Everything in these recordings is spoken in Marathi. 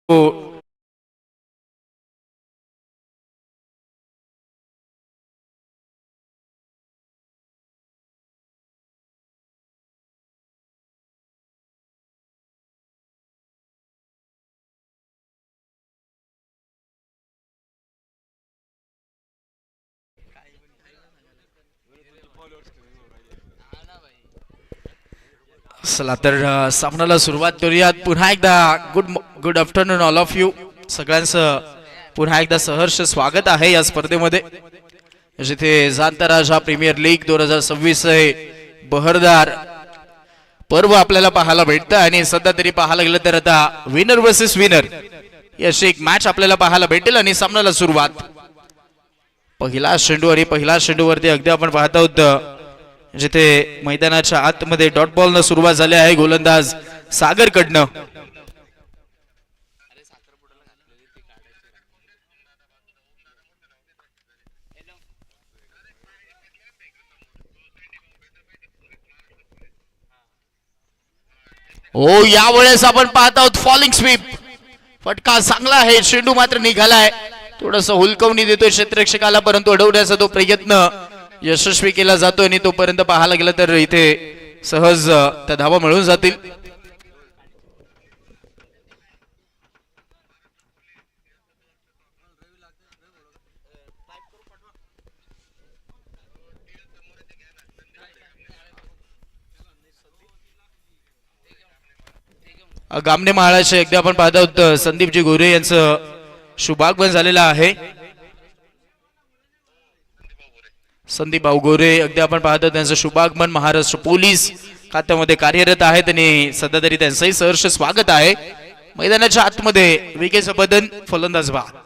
चला तर सामन्याला सुरुवात करूयात. पुन्हा एकदा good afternoon all of you. सगळ्यांचं पुन्हा एकदा सहर्ष स्वागत आहे या स्पर्धेमध्ये, जिथे जाणता राजा प्रीमियर लीग 2026 हे बहरदार पर्व आपल्याला पाहायला भेटतं. आणि सध्या तरी पाहायला गेलं तर आता विनर वर्सेस विनर अशी एक मॅच आपल्याला पाहायला भेटेल. आणि सामन्याला सुरुवात पहिला चेंडूवरती अगदी आपण पाहत आहोत, जिथे मैदानाच्या आतमध्ये डॉट बॉल न सुरुवात झाली आहे गोलंदाज सागर कडनं. हो, यावेळेस आपण पाहत आहोत फॉलिंग स्वीप. फटका चांगला आहे, चेंडू मात्र निघालाय. थोडस हुलकवणी देतोय क्षेत्ररक्षकाला, परंतु अडवण्याचा तो प्रयत्न यशस्वी केला जातो. आणि तोपर्यंत पाहायला गेलं तर इथे सहज त्या धावा मिळून जातील. गामने महाराष्ट्र एकदा आपण पाहत आहोत संदीपजी गोरे यांचं शुभागमन झालेलं आहे. संदीप भाऊ गोरे अगदी आपण पाहतो त्यांचं शुभागमन महाराष्ट्र पोलीस खात्यामध्ये कार्यरत आहेत. आणि सध्या तरी त्यांचंही सहर्ष स्वागत आहे. मैदानाच्या आतमध्ये विकेचं बदन, फलंदाज बाद.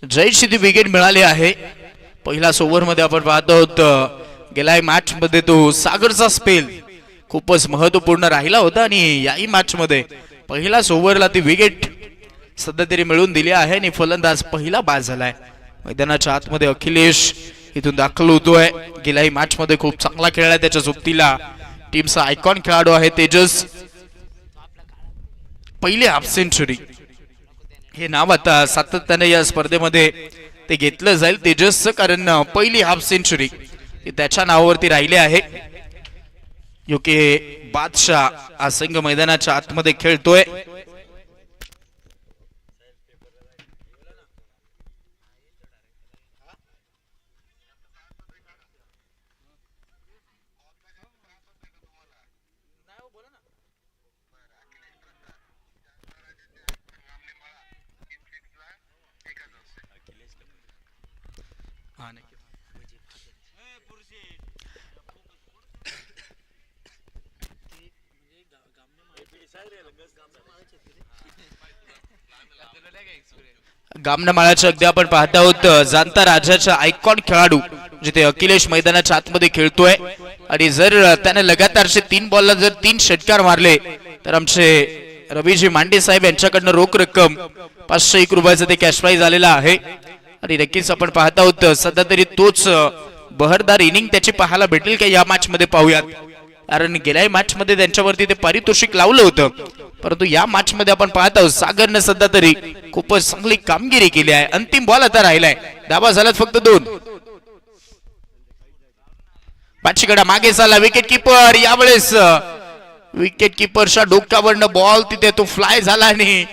जयश्री विकेट मिळाली आहे. पहिल्याच ओव्हर मध्ये आपण पाहत आहोत, गेल्या मॅच मध्ये तो सागरचा स्पेल खूपच महत्वपूर्ण राहिला होता. आणि याही मॅच मध्ये पहिल्याच ओव्हरला ती विकेट सध्या तरी मिळवून दिली आहे. आणि फलंदाज पहिला बाद झालाय. मैदानाच्या आतमध्ये अखिलेश इथून दाखल होतोय. गेल्याही मॅच मध्ये खूप चांगला खेळलाय. त्याच्या सोबतीला टीमचा आयकॉन खेळाडू आहे तेजस. पहिली हाफ सेंचुरी हे नाव आता सातत्याने या स्पर्धेमध्ये ते घेतलं जाईल तेजसचं, कारण पहिली हाफ सेंचुरी त्याच्या नावावरती राहिली आहे. योके बादशाह हा संघ मैदानाच्या आतमध्ये खेळतोय. गामनमाळाच्या अगदी आपण पाहत आहोत जाणता राजाचा आयकॉन खेळाडू, जिथे अखिलेश मैदानाच्या आतमध्ये खेळतोय. आणि जर त्याने लगातारचे 3 बॉलला जर 3 षटकार मारले तर आमचे रवीजी मांडे साहेब यांच्याकडनं रोख रक्कम 501 रुपयाचं ते कॅश प्राइज आलेला आहे. आणि नक्कीच आपण पाहत आहोत सध्या तरी तोच बहरदार इनिंग त्याची पाहायला भेटेल का या मॅच मध्ये पाहूयात. कारण गेल्या मॅच मध्ये त्यांच्यावरती ते पारितोषिक लावलं होतं, परंतु या मॅच मध्ये आपण पाहत आहोत सागरने सध्या तरी खूपच चांगली कामगिरी केली आहे. अंतिम बॉल आता राहिलाय, धावा झाल्यात फक्त 2. पाचीकडा मागे चालला विकेट किपर. यावेळेस विकेट किपरच्या डोक्यावरनं बॉल तिथे तो फ्लाय झाला आणि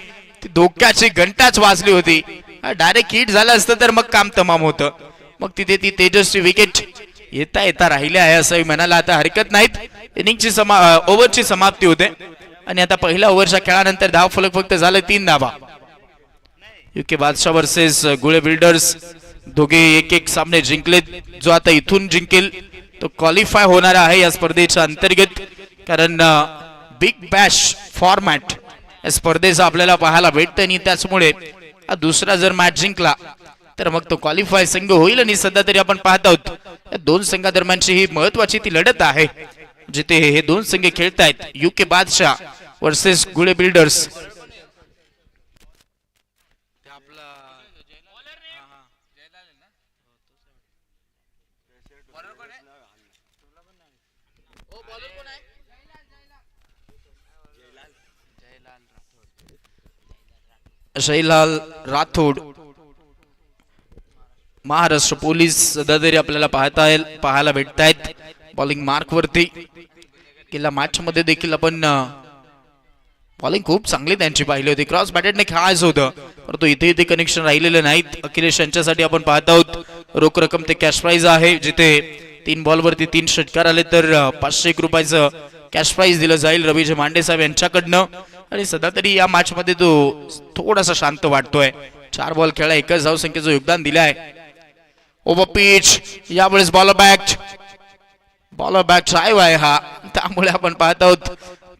ती धोक्याची घंटाच वाजली होती. डायरेक्ट हिट झालं असतं तर मग काम तमाम होतं. मग तिथे ती तेजस्वी विकेट येता येता राहिली आहे असंही म्हणायला आता हरकत नाहीत. इनिंगची ओव्हरची समाप्ती होते. आणि आता पहिल्या ओव्हरच्या खेळानंतर धाव फलक फक्त झालं 3 धावा. UK Badshah versus Gule builders दोघे 1-1 सामने जिंकले. जो आता इथून जिंकेल तो क्वालिफाय होणार आहे या स्पर्धेच्या अंतर्गत, कारण बिग बॅश फॉर्मॅट या स्पर्धेचा आपल्याला पाहायला भेटतं. आणि त्याचमुळे दुसरा जर मॅच जिंकला तर मग तो क्वालिफाय संघ होईल. आणि सध्या तरी आपण पाहत आहोत या 2 संघादरम्यानची ही महत्वाची ती लढत आहे. जिथे हे दोन संघ खेळतायत, UK Badshah versus Gule builders. Jaylal Rathod Maharashtra police सध्या तरी आपल्याला पाहायला भेटतायत बॉलिंग मार्क वरती. गेल्या मॅच मध्ये देखील आपण बॉलिंग खूप चांगली त्यांची पाहिली होती. क्रॉस बॅटेडने खेळायचं होतं परंतु इथे इथे कनेक्शन राहिलेले नाहीत. अखिलेश यांच्यासाठी आपण पाहत आहोत रोख रक्कम ते कॅश प्राइज आहे, जिथे 3 बॉल वरती 3 षटकार आले तर 501 रुपयाचं कॅश प्राइज दिलं जाईल रवीजी मांडे साहेब यांच्याकडनं. आणि सध्या तरी या मॅच मध्ये तो थोडासा शांत वाटतोय. 4 बॉल खेळा, एकच धावसंख्येचं योगदान दिलंय. ओव्हर पिच, यावेळेस बॉलर बॅक ड्राईव्ह आहे हा, त्यामुळे आपण पाहत आहोत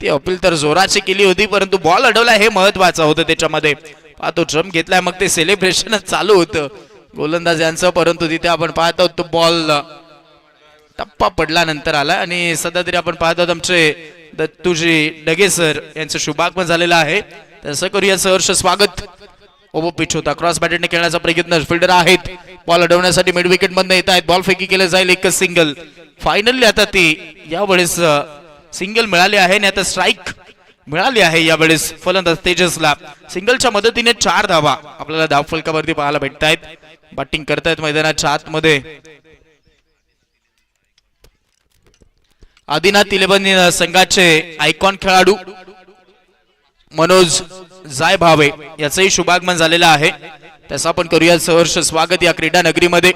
ती अपील तर जोराची केली होती परंतु बॉल अडवला हे महत्वाचं होतं. त्याच्यामध्ये पाहतो ड्रम घेतलाय, मग ते सेलिब्रेशनच चालू होतं गोलंदाज यांचं, परंतु तिथे आपण पाहत आहोत तो बॉल टप्पा पडला नंतर आला. आणि सध्या तरी आपण पाहत आहोत आमचे दत्तूजी डगे सर यांचं शुभागमन झालेलं आहे, तसं करूया सहर्ष स्वागत. ओव्हर पिच होता, क्रॉस बॅटेडने खेळण्याचा प्रयत्न, फिल्डर आहेत, बॉल अडवण्यासाठी मिड विकेट मधून येत आहेत, बॉल फेकी केलं जाईल, एकच सिंगल. फायनली आता ती यावेळेस सिंगल मिळाली आहे आणि आता स्ट्राईक मिळाली आहे यावेळेस फलंदाज तेजसला. सिंगलच्या मदतीने 4 धावा आपल्याला धावफलकावरती पाहायला भेटत आहेत. बॅटिंग करतायत मैदानाच्या आतमध्ये आदिनाथ 11 संघाचे आयकॉन खेळाडू मनोज जाय भावे याचंही शुभागमन झालेलं आहे, त्याचा आपण करूया सहर्ष स्वागत या क्रीडा नगरीमध्ये.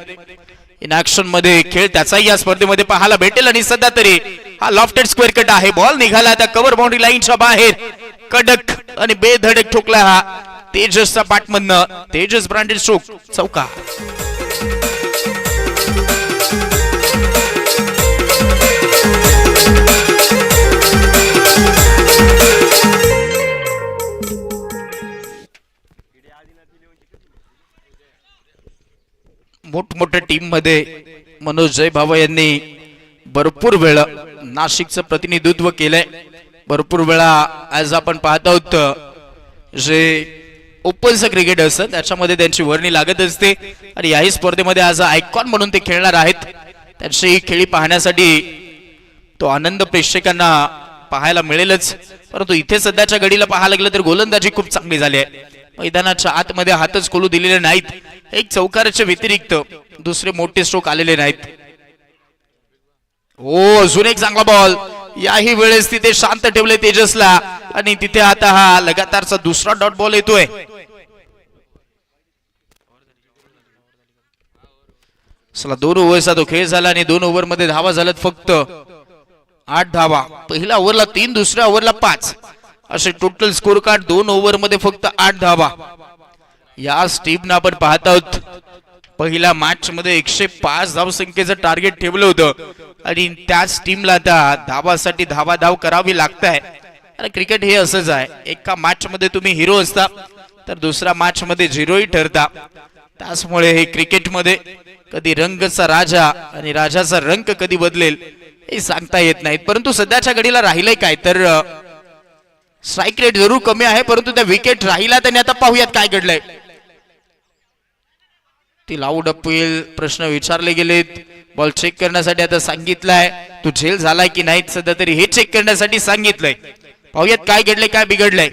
इन ऍक्शन मध्ये खेळ त्याचाही या स्पर्धेमध्ये पाहायला भेटेल. आणि सध्या तरी हा लॉफ्टेड स्क्वेअर कट आहे, बॉल निघाला त्या कव्हर बाउंड्री लाईनच्या बाहेर, कडक आणि बेधडक ठोकला हा तेजसचा पाठमधनं. तेजस ब्रँडेड स्ट्रोक, चौका. मोठमोठ्या टीम मध्ये मनोज जय भावा यांनी भरपूर वेळा नाशिकचं प्रतिनिधित्व केलंय. भरपूर वेळा आज आपण पाहत आहोत जे ओपनचं क्रिकेट असतं त्याच्यामध्ये त्यांची वर्णी लागत असते आणि याही स्पर्धेमध्ये आज आयकॉन म्हणून ते खेळणार आहेत. त्यांची खेळी पाहण्यासाठी तो आनंद प्रेक्षकांना पाहायला मिळेलच. परंतु इथे सध्याच्या घडीला पाहायला गेलं तर गोलंदाजी खूप चांगली झाली आहे. मैदानाच्या आतमध्ये हातच खोलू दिलेले नाहीत. एक चौकाराच्या व्यतिरिक्त दुसरे मोठे स्ट्रोक आलेले नाहीत. हो, अजून एक चांगला बॉल, याही वेळेस तिथे शांत ठेवले तेजसला आणि तिथे आता हा लगातारचा दुसरा डॉट बॉल येतोय. चला 2 ओव्हरचा तो खेळ झाला आणि 2 ओव्हर मध्ये धावा झाल्यात फक्त 8 धावा. पहिल्या ओव्हरला 3, दुसऱ्या ओव्हरला 5 असे टोटल स्कोर कार्ड. 2 ओव्हर मध्ये फक्त 8 धावा. या टीमनं आपण पाहत आहोत पहिल्या मॅच मध्ये 105 धावसंख्येचं टार्गेट ठेवलं होतं आणि त्याच टीमला आता धावासाठी धाव करावी लागताय. आणि क्रिकेट हे असंच आहे, एका मॅच मध्ये तुम्ही हिरो असता तर दुसऱ्या मॅच मध्ये झिरोही ठरता. त्याचमुळे हे क्रिकेट मध्ये कधी रंगचा राजा आणि राजाचा रंग कधी बदलेल हे सांगता येत नाहीत. परंतु सध्याच्या घडीला राहिलंय काय तर स्ट्राईक रेट जरूर कमी आहे परंतु त्या विकेट राहिला त्यांनी. आता पाहूयात काय घडलंय. ती लाऊड अपील प्रश्न विचारले गेलेत, बॉल चेक करण्यासाठी आता सांगितलंय, तू झेल झालाय की नाही सध्या तरी हे चेक करण्यासाठी सांगितलंय. पाहूयात काय घडलंय काय बिघडलंय.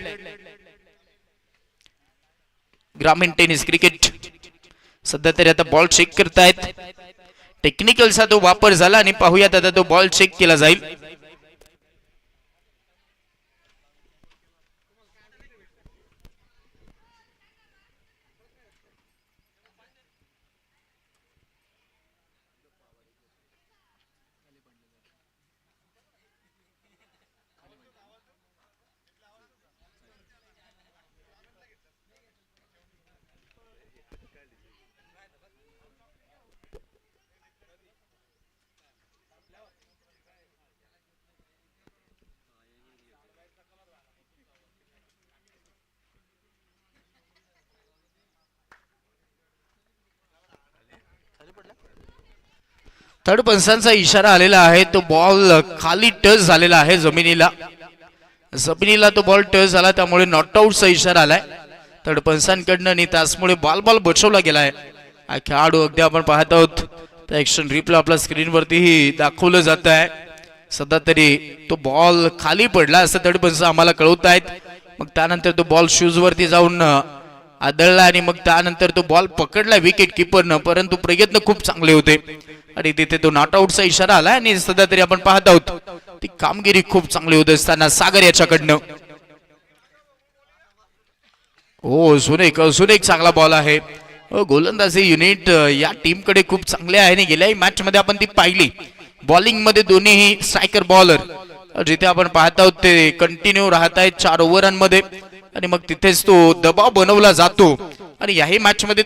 ग्रामीण टेनिस क्रिकेट सध्या तरी आता बॉल चेक करतायत. टेक्निकलचा तो वापर झाला आणि पाहूयात आता तो बॉल चेक केला जाईल. थर्ड पंचांचा इशारा आलेला आहे. तो बॉल खाली टच झालेला आहे जमिनीला. तो बॉल टच झाला त्यामुळे नॉट आउटचा इशारा आलाय थर्ड पंचांकडनं आणि त्याचमुळे बॉल बचवला गेलाय. हा खेळाडू अगदी आपण पाहत आहोत त्या ऍक्शन रिप्ले आपल्या स्क्रीनवरतीही दाखवलं जात आहे. सध्या तरी तो बॉल खाली पडला असं थर्ड पंच आम्हाला कळवत आहेत. मग त्यानंतर तो बॉल शूज वरती जाऊन आदळला आणि मग त्यानंतर तो बॉल पकडला विकेट किपरनं. परंतु प्रयत्न खूप चांगले होते आणि तिथे तो नॉट आउटचा इशारा आला आणि सध्या तरी आपण पाहत आहोत ती कामगिरी खूप चांगली होत असताना सागर याच्याकडनं. हो अजून एक चांगला बॉल आहे. गोलंदाजी युनिट या टीम कडे खूप चांगले आहे आणि गेल्याही मॅच मध्ये आपण ती पाहिली. बॉलिंग मध्ये दोन्ही स्ट्रायकर बॉलर जिथे आपण पाहत आहोत ते कंटिन्यू राहत आहेत 4 ओव्हरांमध्ये आणि मग तिथेच तो दबाव बनवला जातो आणि याही मॅच मध्ये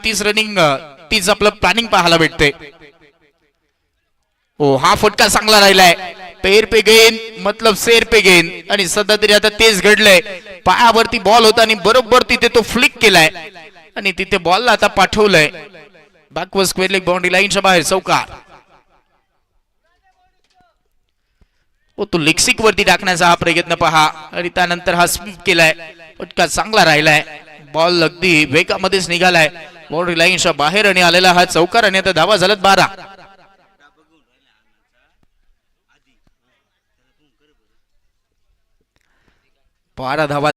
तीच आपलं प्लॅनिंग पाहायला भेटते. हो हा फटका चांगला राहिलाय. पैर पे गेन मतलब शेर पे गेन आणि सध्या तरी आता तेच घडलंय. पायावरती बॉल होता आणि बरोबर तिथे तो फ्लिक केलाय आणि तिथे बॉलला आता पाठवलंय बॅकवर्ड स्क्वेअर लेग बाउंड्री लाईनच्या बाहेर चौकार. तो लेगसिक वरती टाकण्याचा हा प्रयत्न पहा आणि त्यानंतर हा स्वीप केलाय. फटका चांगला राहिलाय. बॉल अगदी वेगामध्येच निघालाय बाउंड्री लाईनच्या बाहेर आणि आलेला हा चौकार आणि आता धावा झाल्यात 12. धावा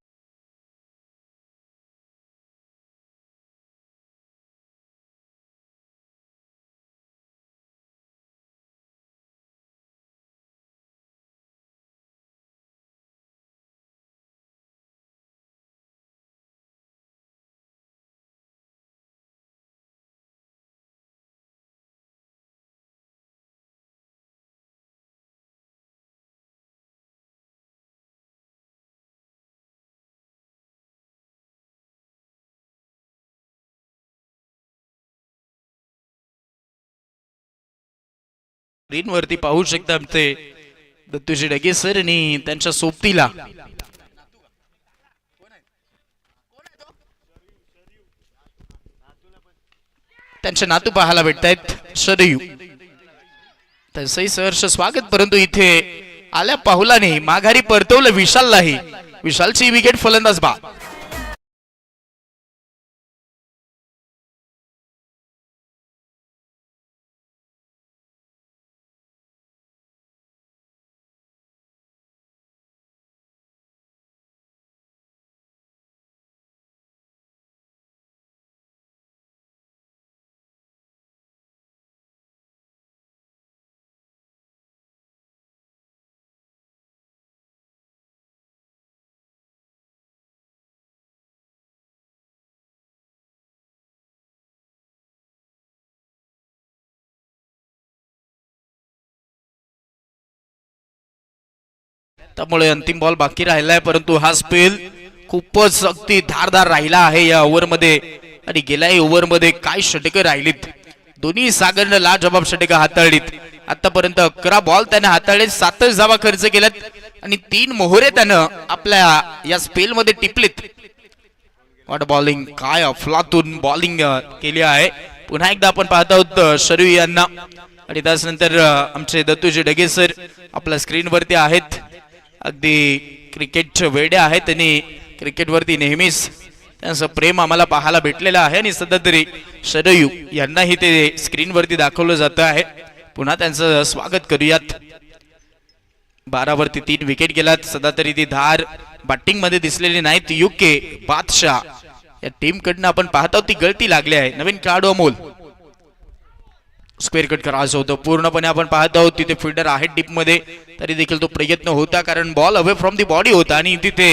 स्क्रीन वरती पाहू शकता ते दत्तूजी डगे सर आणि त्यांच्या सोबतीला त्यांचे नातू पाहायला भेटतायत शरयू. त्यांचंही सहर्ष स्वागत. परंतु इथे आल्या पाहुलाने माघारी परतवलं विशाललाही. विशालची विकेट फलंदाज बा. त्यामुळे अंतिम बॉल बाकी राहिलाय परंतु हा स्पेल खूपच अगदी धारदार राहिला आहे या ओव्हर मध्ये आणि गेल्याही ओव्हर मध्ये काय षटकं राहिलीत. दोन्ही सागरनं लाजबाब षटकं हाताळलीत. आतापर्यंत 11 बॉल त्याने हाताळले 7 धावा खर्च केल्यात आणि 3 मोहरे त्यानं आपल्या या स्पेल मध्ये टिपलेत. वॉट बॉलिंग काय अफलातून बॉलिंग केली आहे. पुन्हा एकदा आपण पाहत आहोत शरयू यांना आणि त्यानंतर आमचे दत्तूजी डगे सर आपल्या स्क्रीन वरती आहेत. अगदी क्रिकेटचे वेडे आहेत आणि क्रिकेटवरती नेहमीच त्यांचं प्रेम आम्हाला पाहायला भेटलेलं आहे आणि सध्या तरी शरयू यांनाही ते स्क्रीनवरती दाखवलं जात आहे. पुन्हा त्यांचं स्वागत करूयात. 12 वरती 3 विकेट गेलात. सध्या तरी ती धार बॅटिंग मध्ये दिसलेली नाहीत. युके बादशाह या टीम कडनं आपण पाहत आहोत ती गळती लागली आहे. नवीन खेळाडू अमोल स्क्वेअर कट करायचं होतं पूर्णपणे आपण पाहत आहोत. तिथे फिल्डर आहे डीप मध्ये तरी देखील तो प्रयत्न होता कारण ball away from the body होता आणि तिथे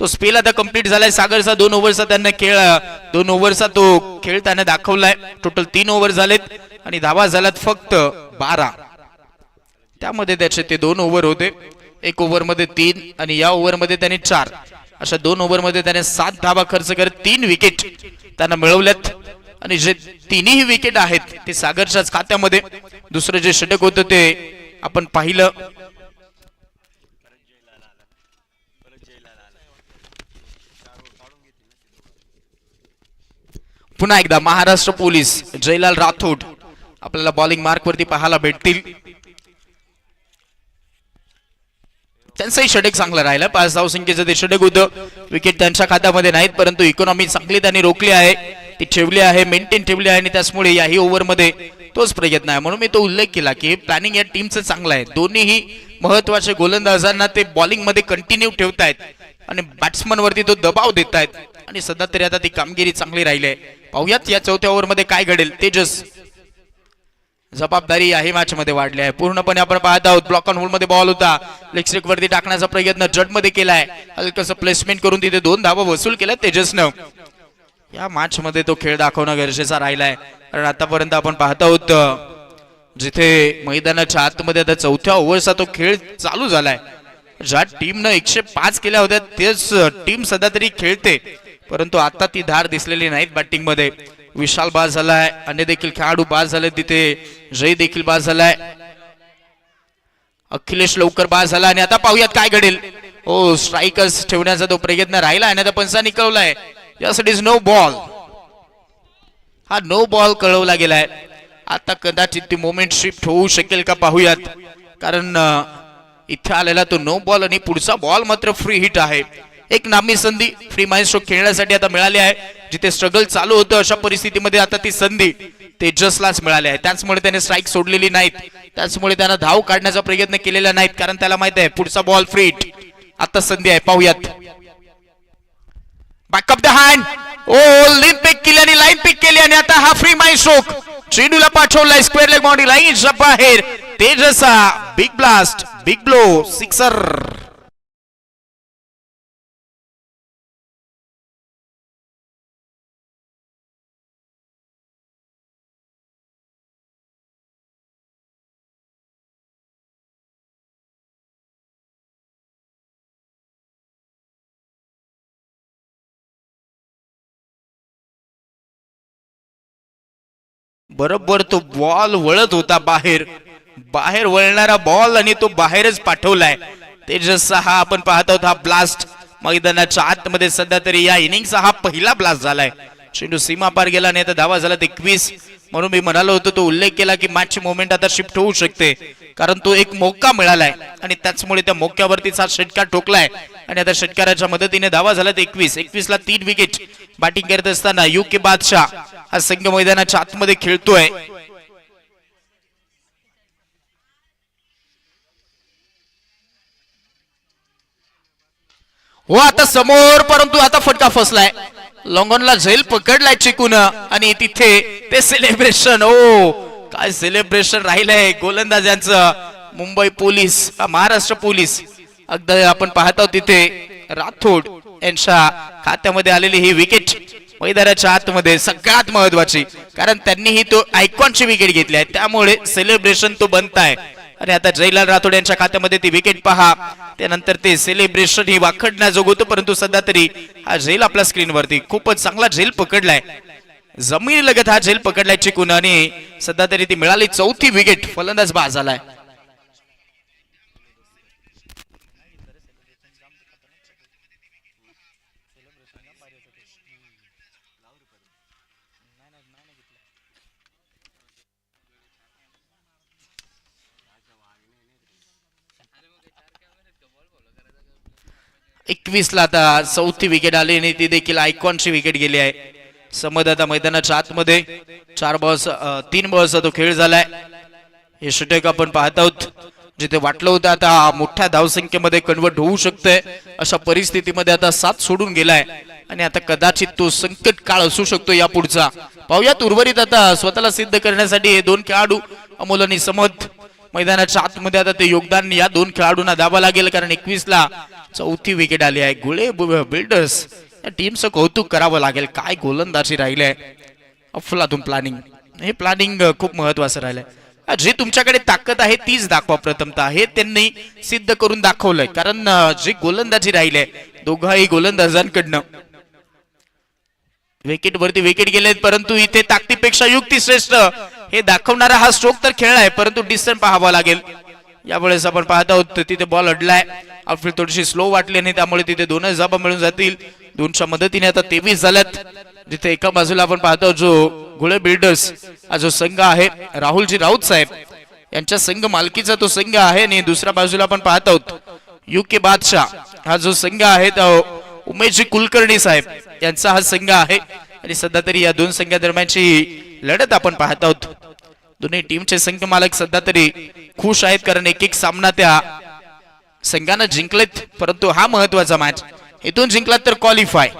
तो स्पेल आता कंप्लीट झालाय. सागरचा 2 ओव्हरचा त्यांना खेळ 2 ओव्हरचा तो खेळ त्याने दाखवलाय. टोटल 3 ओव्हर झालेत आणि धावा झाल्यात फक्त 12. त्यामध्ये त्याचे ते 2 ओव्हर होते. 1 ओव्हर मध्ये 3 आणि या ओव्हर मध्ये त्याने 4 अशा 2 ओव्हर मध्ये त्याने 7 धावा खर्च करत 3 विकेट त्यांना मिळवल्यात आणि जे तिन्ही विकेट आहेत ते सागरच्याच खात्यामध्ये. दुसरं जे षटक होतं ते आपण पाहिलं. पुन्हा एकदा महाराष्ट्र पोलीस जयलाल राठोड आपल्याला बॉलिंग मार्क वरती पाहायला भेटतील. त्यांचंही षटक चांगलं राहिलं. 5 धावसंख्येचं ते षटक होतं. विकेट त्यांच्या खात्यामध्ये नाहीत परंतु इकॉनॉमी चांगली त्यांनी रोखली आहे, ती ठेवली आहे, मेंटेन ठेवली आहे आणि त्याचमुळे याही ओव्हरमध्ये तोच प्रयत्न आहे. म्हणून मी तो उल्लेख केला की प्लॅनिंग या टीमचं चांगलं आहे. दोन्हीही महत्वाचे गोलंदाजांना ते बॉलिंग मध्ये कंटिन्यू ठेवतायत आणि बॅट्समन वरती तो दबाव देत आहेत आणि सध्या तरी आता ती कामगिरी चांगली राहिली आहे. पाहूयात या चौथ्या ओव्हरमध्ये काय घडेल. तेजस जबाबदारी याही मॅच मध्ये वाढली आहे. पूर्णपणे आपण पाहत आहोत ब्लॉक ऑन होल मध्ये बॉल होता, लेग स्ट्रिक वरती टाकण्याचा प्रयत्न जट मध्ये केलाय, हलकसं प्लेसमेंट करून तिथे 2 धावा वसूल केल्या तेजसनं. या मॅच मध्ये तो खेळ दाखवणं गरजेचा राहिलाय कारण आतापर्यंत आपण पाहत आहोत जिथे मैदानाच्या आतमध्ये आता चौथ्या ओव्हरचा तो खेळ चालू झालाय. ज्या टीमनं 105 केल्या होत्या तेच टीम सध्या तरी खेळते परंतु आता ती धार दिसलेली नाहीत बॅटिंग मध्ये. विशाल बाद झालाय, अन्य देखील खेळाडू बाद झाले, तिथे जय देखील बाद झालाय, अखिलेश लवकर बाद झाला आणि आता पाहूयात काय घडेल. हो, स्ट्रायकर्स ठेवण्याचा तो प्रयत्न राहिला आणि आता पंचांनी कळवलाय yes it is no ball. हा नो बॉल कळवला गेलाय. आता कदाचित ती मोमेंट शिफ्ट होऊ शकेल का पाहूयात कारण इथे आलेला तो नो बॉल आणि पुढचा बॉल मात्र फ्री हिट आहे. एक नामी संधी फ्री माइंड स्ट्रोक खेळण्यासाठी आता मिळाली आहे. जिथे स्ट्रगल चालू होतं अशा परिस्थितीमध्ये आता ती संधी तेजसलाच मिळाली आहे. त्याचमुळे त्याने स्ट्राईक सोडलेली नाहीत, त्याचमुळे त्यानं धाव काढण्याचा प्रयत्न केलेला नाहीत कारण त्याला माहित आहे पुढचा बॉल फ्री हिट. आता संधी आहे, पाहूयात. बॅकअप द हँड, ओ लाईन पिक केली आणि लाईन पिक केली आणि आता हा फ्री माइंड स्ट्रोक चेंडूला पाठवलाय स्क्वेअर लेग बाउंड्री लाईनच्या बाहेर. तेजसा big blast, big blow, sixer. बरोबर तो बॉल वळत होता बाहेर, बाहेर वळणारा बॉल आणि तो बाहेरच पाठवलाय तेजसचा. हा आपण पाहत आहोत हा ब्लास्ट मैदानाच्या आतमध्ये सध्या तरी या इनिंगचा हा पहिला ब्लास्ट झालाय. चेंडू सीमा पार गेला आणि आता धावा झाला 21. म्हणून मी म्हणालो होतो तो उल्लेख केला की मॅचची मोमेंट आता शिफ्ट होऊ शकते कारण तो एक मौका मिळालाय आणि त्याचमुळे त्या मौक्यावरतीच हा षटकार ठोकलाय आणि आता षटकाराच्या मदतीने धावा झाला 21. 21 ला 3 विकेट. बॅटिंग करत असताना युके बादशाह हा संघ मैदानाच्या आतमध्ये खेळतोय. हो आता समोर परंतु आता फटका फसलाय. लॉंगॉनला झेल पकडलाय चिकून आणि तिथे ते सेलिब्रेशन. ओ काय सेलिब्रेशन राहिलंय गोलंदाजांचं. मुंबई पोलीस, महाराष्ट्र पोलीस अगदी आपण पाहत आहोत तिथे राठोड यांच्या खात्यामध्ये आलेली ही विकेट मैदानाच्या आतमध्ये सगळ्यात महत्वाची कारण त्यांनीही तो आयकॉनची विकेट घेतली आहे त्यामुळे सेलिब्रेशन तो बनताय. आणि आता जयलाल राठोड यांच्या खात्यामध्ये ती विकेट पहा, त्यानंतर ते सेलिब्रेशन ही वाखडण्याजोग होतं परंतु सध्या तरी हा झेल आपल्या स्क्रीनवरती खूपच चांगला झेल पकडलाय. जमिनी लगत हा झेल पकडलाय चिकून आणि सध्या तरी ती मिळाली 4थी विकेट. फलंदाज बाद झालाय. ला आता 4थी विकेट आली आणि ती देखील आयकॉनची विकेट गेली आहे. समद आता मैदानाच्या आतमध्ये 3 बॉल्सचा तो खेळ झालाय. हे षटक आपण पाहत आहोत जिथे वाटलं होतं आता मोठ्या धावसंख्येमध्ये कन्वर्ट होऊ शकतंय अशा परिस्थितीमध्ये आता 7 सोडून गेलाय आणि आता कदाचित तो संकट काळ असू शकतो या पुढचा. पाहूयात उर्वरित आता स्वतःला सिद्ध करण्यासाठी हे 2 खेळाडू अमोल आणि समद मैदानाच्या आतमध्ये आता ते योगदान या 2 खेळाडूंना द्यावं लागेल कारण 21 ला 4थी विकेट आली आहे. गुळे बिल्डर्स या टीमचं कौतुक करावं लागेल. काय गोलंदाजी राहिली आहे, अफलातून प्लॅनिंग. हे प्लॅनिंग खूप महत्वाचं राहिलंय. जी तुमच्याकडे ताकद आहे तीच दाखवा प्रथमतः, हे त्यांनी सिद्ध करून दाखवलंय कारण जी गोलंदाजी राहिली आहे दोघाही गोलंदाजांकडनं विकेट वरती विकेट गेलेत परंतु इथे ताकदीपेक्षा युक्ती श्रेष्ठ हे दाखवणारा हा स्ट्रोक तर खेळलाय परंतु डिस्टन्स पाहावा लागेल. यावेळेस आपण पाहत आहोत तिथे बॉल अडलाय, आउटफील्ड थोडीशी स्लो वाटली आणि त्यामुळे तिथे 2 धावा मिळून जातील. 2च्या मदतीने आता 23 झाल्यात. जिथे एका बाजूला आपण पाहतो जो गुळे बिल्डर्स हा जो संघ आहे राहुलजी राऊत साहेब यांच्या संघ मालकीचा तो संघ आहे आणि दुसऱ्या बाजूला आपण पाहत आहोत युके बादशाह हा जो संघ आहे तो उमेशजी कुलकर्णी साहेब यांचा हा संघ आहे आणि सध्या तरी या दोन संघादरम्यानची लढत आपण पाहत आहोत. दोन्ही टीमचे संघ मालक सध्या तरी खुश आहेत कारण एक एक सामना त्या संघानं जिंकलेत परंतु हा महत्वाचा मॅच इथून जिंकला तर क्वालिफाय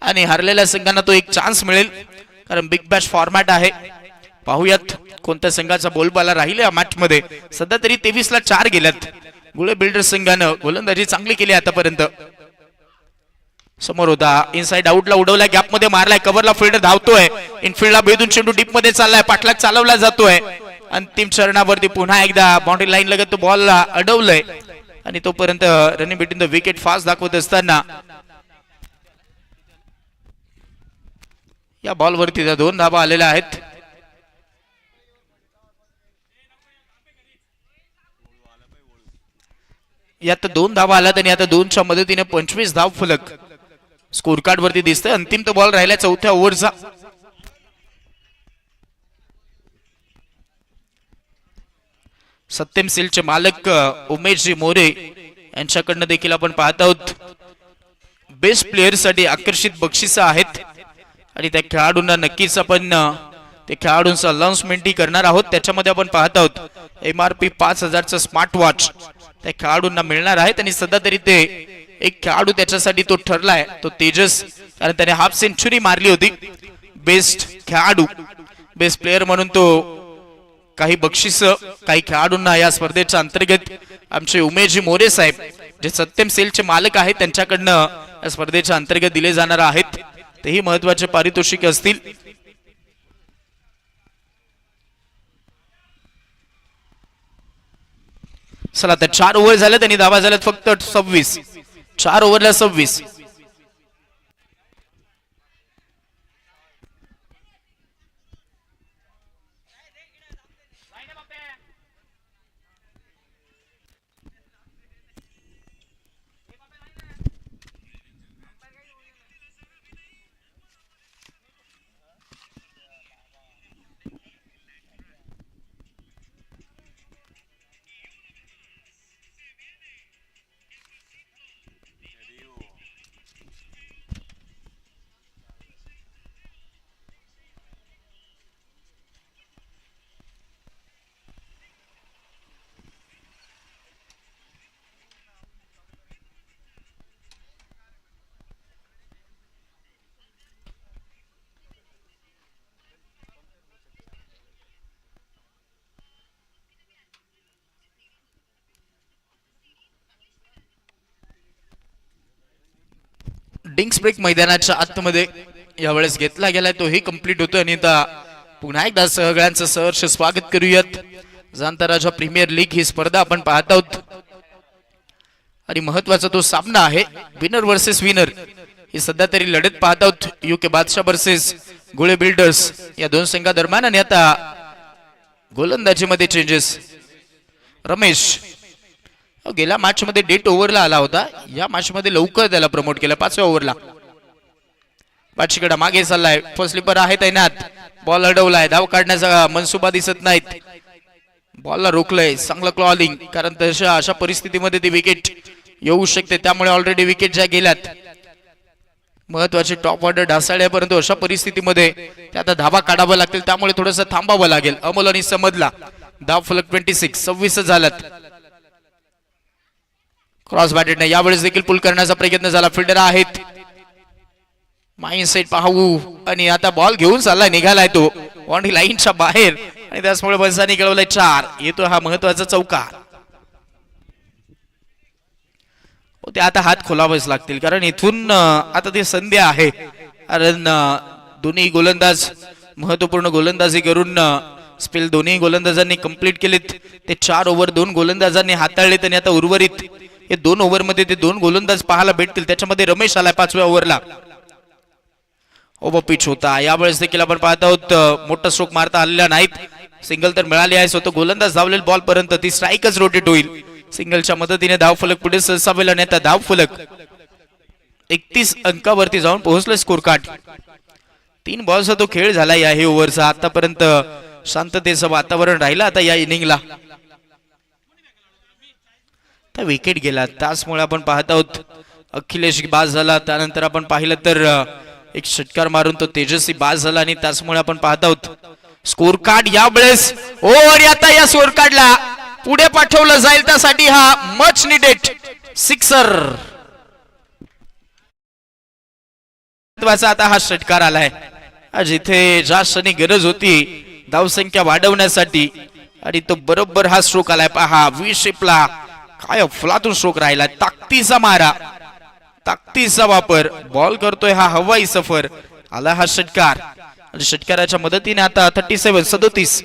आणि हरलेल्या संघांना तो एक चान्स मिळेल कारण बिग बॅश फॉर्मॅट आहे. पाहूयात कोणत्या संघाचा बोलबाला राहील या मॅच मध्ये. सध्या तरी 23 ला 4 गेल्यात. गुळे बिल्डर्स संघानं गोलंदाजी चांगली केली आतापर्यंत. समोर होता इनसाइड आउटला उडवलाय गॅप मध्ये मारलाय कव्हरला फिल्डर धावतोय इनफिल्डला भेदून चेंडू डीप मध्ये चाललाय पाठलाग चालवला जातोय अंतिम चरणावरती पुन्हा एकदा बाउंड्री लाईन लगत तो बॉलला अडवलंय आणि तोपर्यंत running between the wicket fast दाखवत असताना या बॉल वरती 2 धाबा आलेल्या आहेत. यात 2 धाबा आल्यात आणि आता 2च्या मदतीने 25 धाव फलक स्कोर कार्ड वरती दिसतंय. अंतिम तो बॉल राहिला 4थ्या ओव्हरचा. सत्यम सिलचे मालक उमेशजी मोरे यांच्याकडनं देखील आपण पाहत आहोत बेस्ट प्लेयर साठी आकर्षित बक्षिस आहेत आणि त्या खेळाडूंना नक्कीच आपण त्या खेळाडूंचा अनाउन्समेंटही करणार आहोत. त्याच्यामध्ये आपण पाहत आहोत MRP 5000चा स्मार्ट वॉच त्या खेळाडूंना मिळणार आहेत आणि सध्या तरी ते एक खेळाडू त्याच्यासाठी तो ठरलाय तो तेजस कारण त्याने हाफ सेंचुरी मारली होती. बेस्ट खेळाडू बेस्ट प्लेयर म्हणून तो काही बक्षीस काही खेळाडूंना या स्पर्धेच्या अंतर्गत आमचे उमेशजी मोरे साहेब जे सत्यम सेलचे मालक आहेत त्यांच्याकडनं या स्पर्धेच्या अंतर्गत दिले जाणार आहेत. तेही महत्वाचे पारितोषिक असतील. चला तर 4 ओव्हर झाल्यात आणि धावा झाल्यात फक्त 26. 4 ओव्हरला 26. डिंक्स ब्रेक मैदानाच्या आतमध्ये यावेळेस घेतला गेलाय तोही कंप्लीट होतोय आणि आता पुन्हा एकदा सगळ्यांचं सहर्ष स्वागत करूयात. जाणता राजा प्रीमियर लीग ही स्पर्धा आपण पाहत आहोत आणि महत्वाचा तो सामना आहे विनर वर्सेस विनर ही सध्या तरी लढत पाहत आहोत. UK Badshah versus Gule builders या दोन संघादरम्यान आणि आता गोलंदाजीमध्ये चेंजेस. रमेश गेल्या मॅच मध्ये डेट ओव्हरला आला होता या मॅच मध्ये लवकर त्याला प्रमोट केलं 5व्या ओव्हरला. पाचीकडे मागे चाललाय फर्स्ट स्लीपर आहे तैनात बॉल अडवलाय धाव काढण्याचा मनसुबा दिसत नाहीत बॉलला रोखलंय चांगलं क्लॉलिंग कारण तशा अशा परिस्थितीमध्ये ती विकेट येऊ शकते त्यामुळे ऑलरेडी विकेट ज्या गेल्यात महत्वाची टॉप ऑर्डर ढासळल्या परंतु अशा परिस्थितीमध्ये आता धाबा काढावा लागतील त्यामुळे थोडंसं थांबावं लागेल. अमोल आणि समदला धाव फलक 26 झाल्यात. क्रॉस बॅटेडने यावेळेस देखील पुल करण्याचा प्रयत्न झाला फिल्डर आहेत माइंड सेट पाहू आणि आता बॉल घेऊन चाललाय निघालाय तो बाउंड्री लाईनच्या बाहेर आणि त्याचमुळे बसाने कळवलाय 4 येतो हा महत्वाचा चौकार. ते आता हात खोलावेच लागतील कारण इथून आता ते संधी आहे कारण दोन्ही गोलंदाज महत्वपूर्ण गोलंदाजी करून स्पेल दोन्ही गोलंदाजांनी कंप्लीट केलेत. ते 4 ओव्हर 2 गोलंदाजांनी हाताळलेत आणि आता उर्वरित हे 2 ओव्हर मध्ये ते 2 गोलंदाज पाहायला भेटतील. त्याच्यामध्ये रमेश आलाय 5व्या ओव्हरला. ओव्हर पिच होता यावेळेस देखील आपण पाहत आहोत मोठा स्ट्रोक मारता आलेला नाहीत. सिंगल तर मिळाली आहे स्वतः गोलंदाज धावलेला बॉल पर्यंत ती स्ट्राईकच रोटेट होईल. सिंगलच्या मदतीने धाव फलक पुढे सरसावेल आणि आता धाव फलक 31 अंकावरती जाऊन पोहोचले स्कोर कार्ड. 3 बॉलचा तो खेळ झाला याही ओव्हरचा. आतापर्यंत शांततेचं वातावरण राहिलं आता या इनिंगला. तर विकेट गेला त्याचमुळे आपण पाहत आहोत अखिलेश बाद झाला. त्यानंतर आपण पाहिलं तर एक षटकार मारून तो तेजस्वी बाद झाला आणि त्याचमुळे आपण पाहत आहोत स्कोर कार्ड यावेळेस आणि आता या स्कोर कार्डला पुढे पाठवलं जाईल त्यासाठी हा मच निडेड सिक्सर. आता हा षटकार आलाय जिथे जास्त गरज होती धावसंख्या वाढवण्यासाठी आणि तो बरोबर हा स्ट्रोक आलाय. पहा व्ही शेपला काय अफलातून स्ट्रोक राहिला. ताकदीचा मारा ताकदीचा वापर बॉल करतोय हा हवाई सफर. आला हा षटकार आणि षटकाराच्या मदतीने आता 37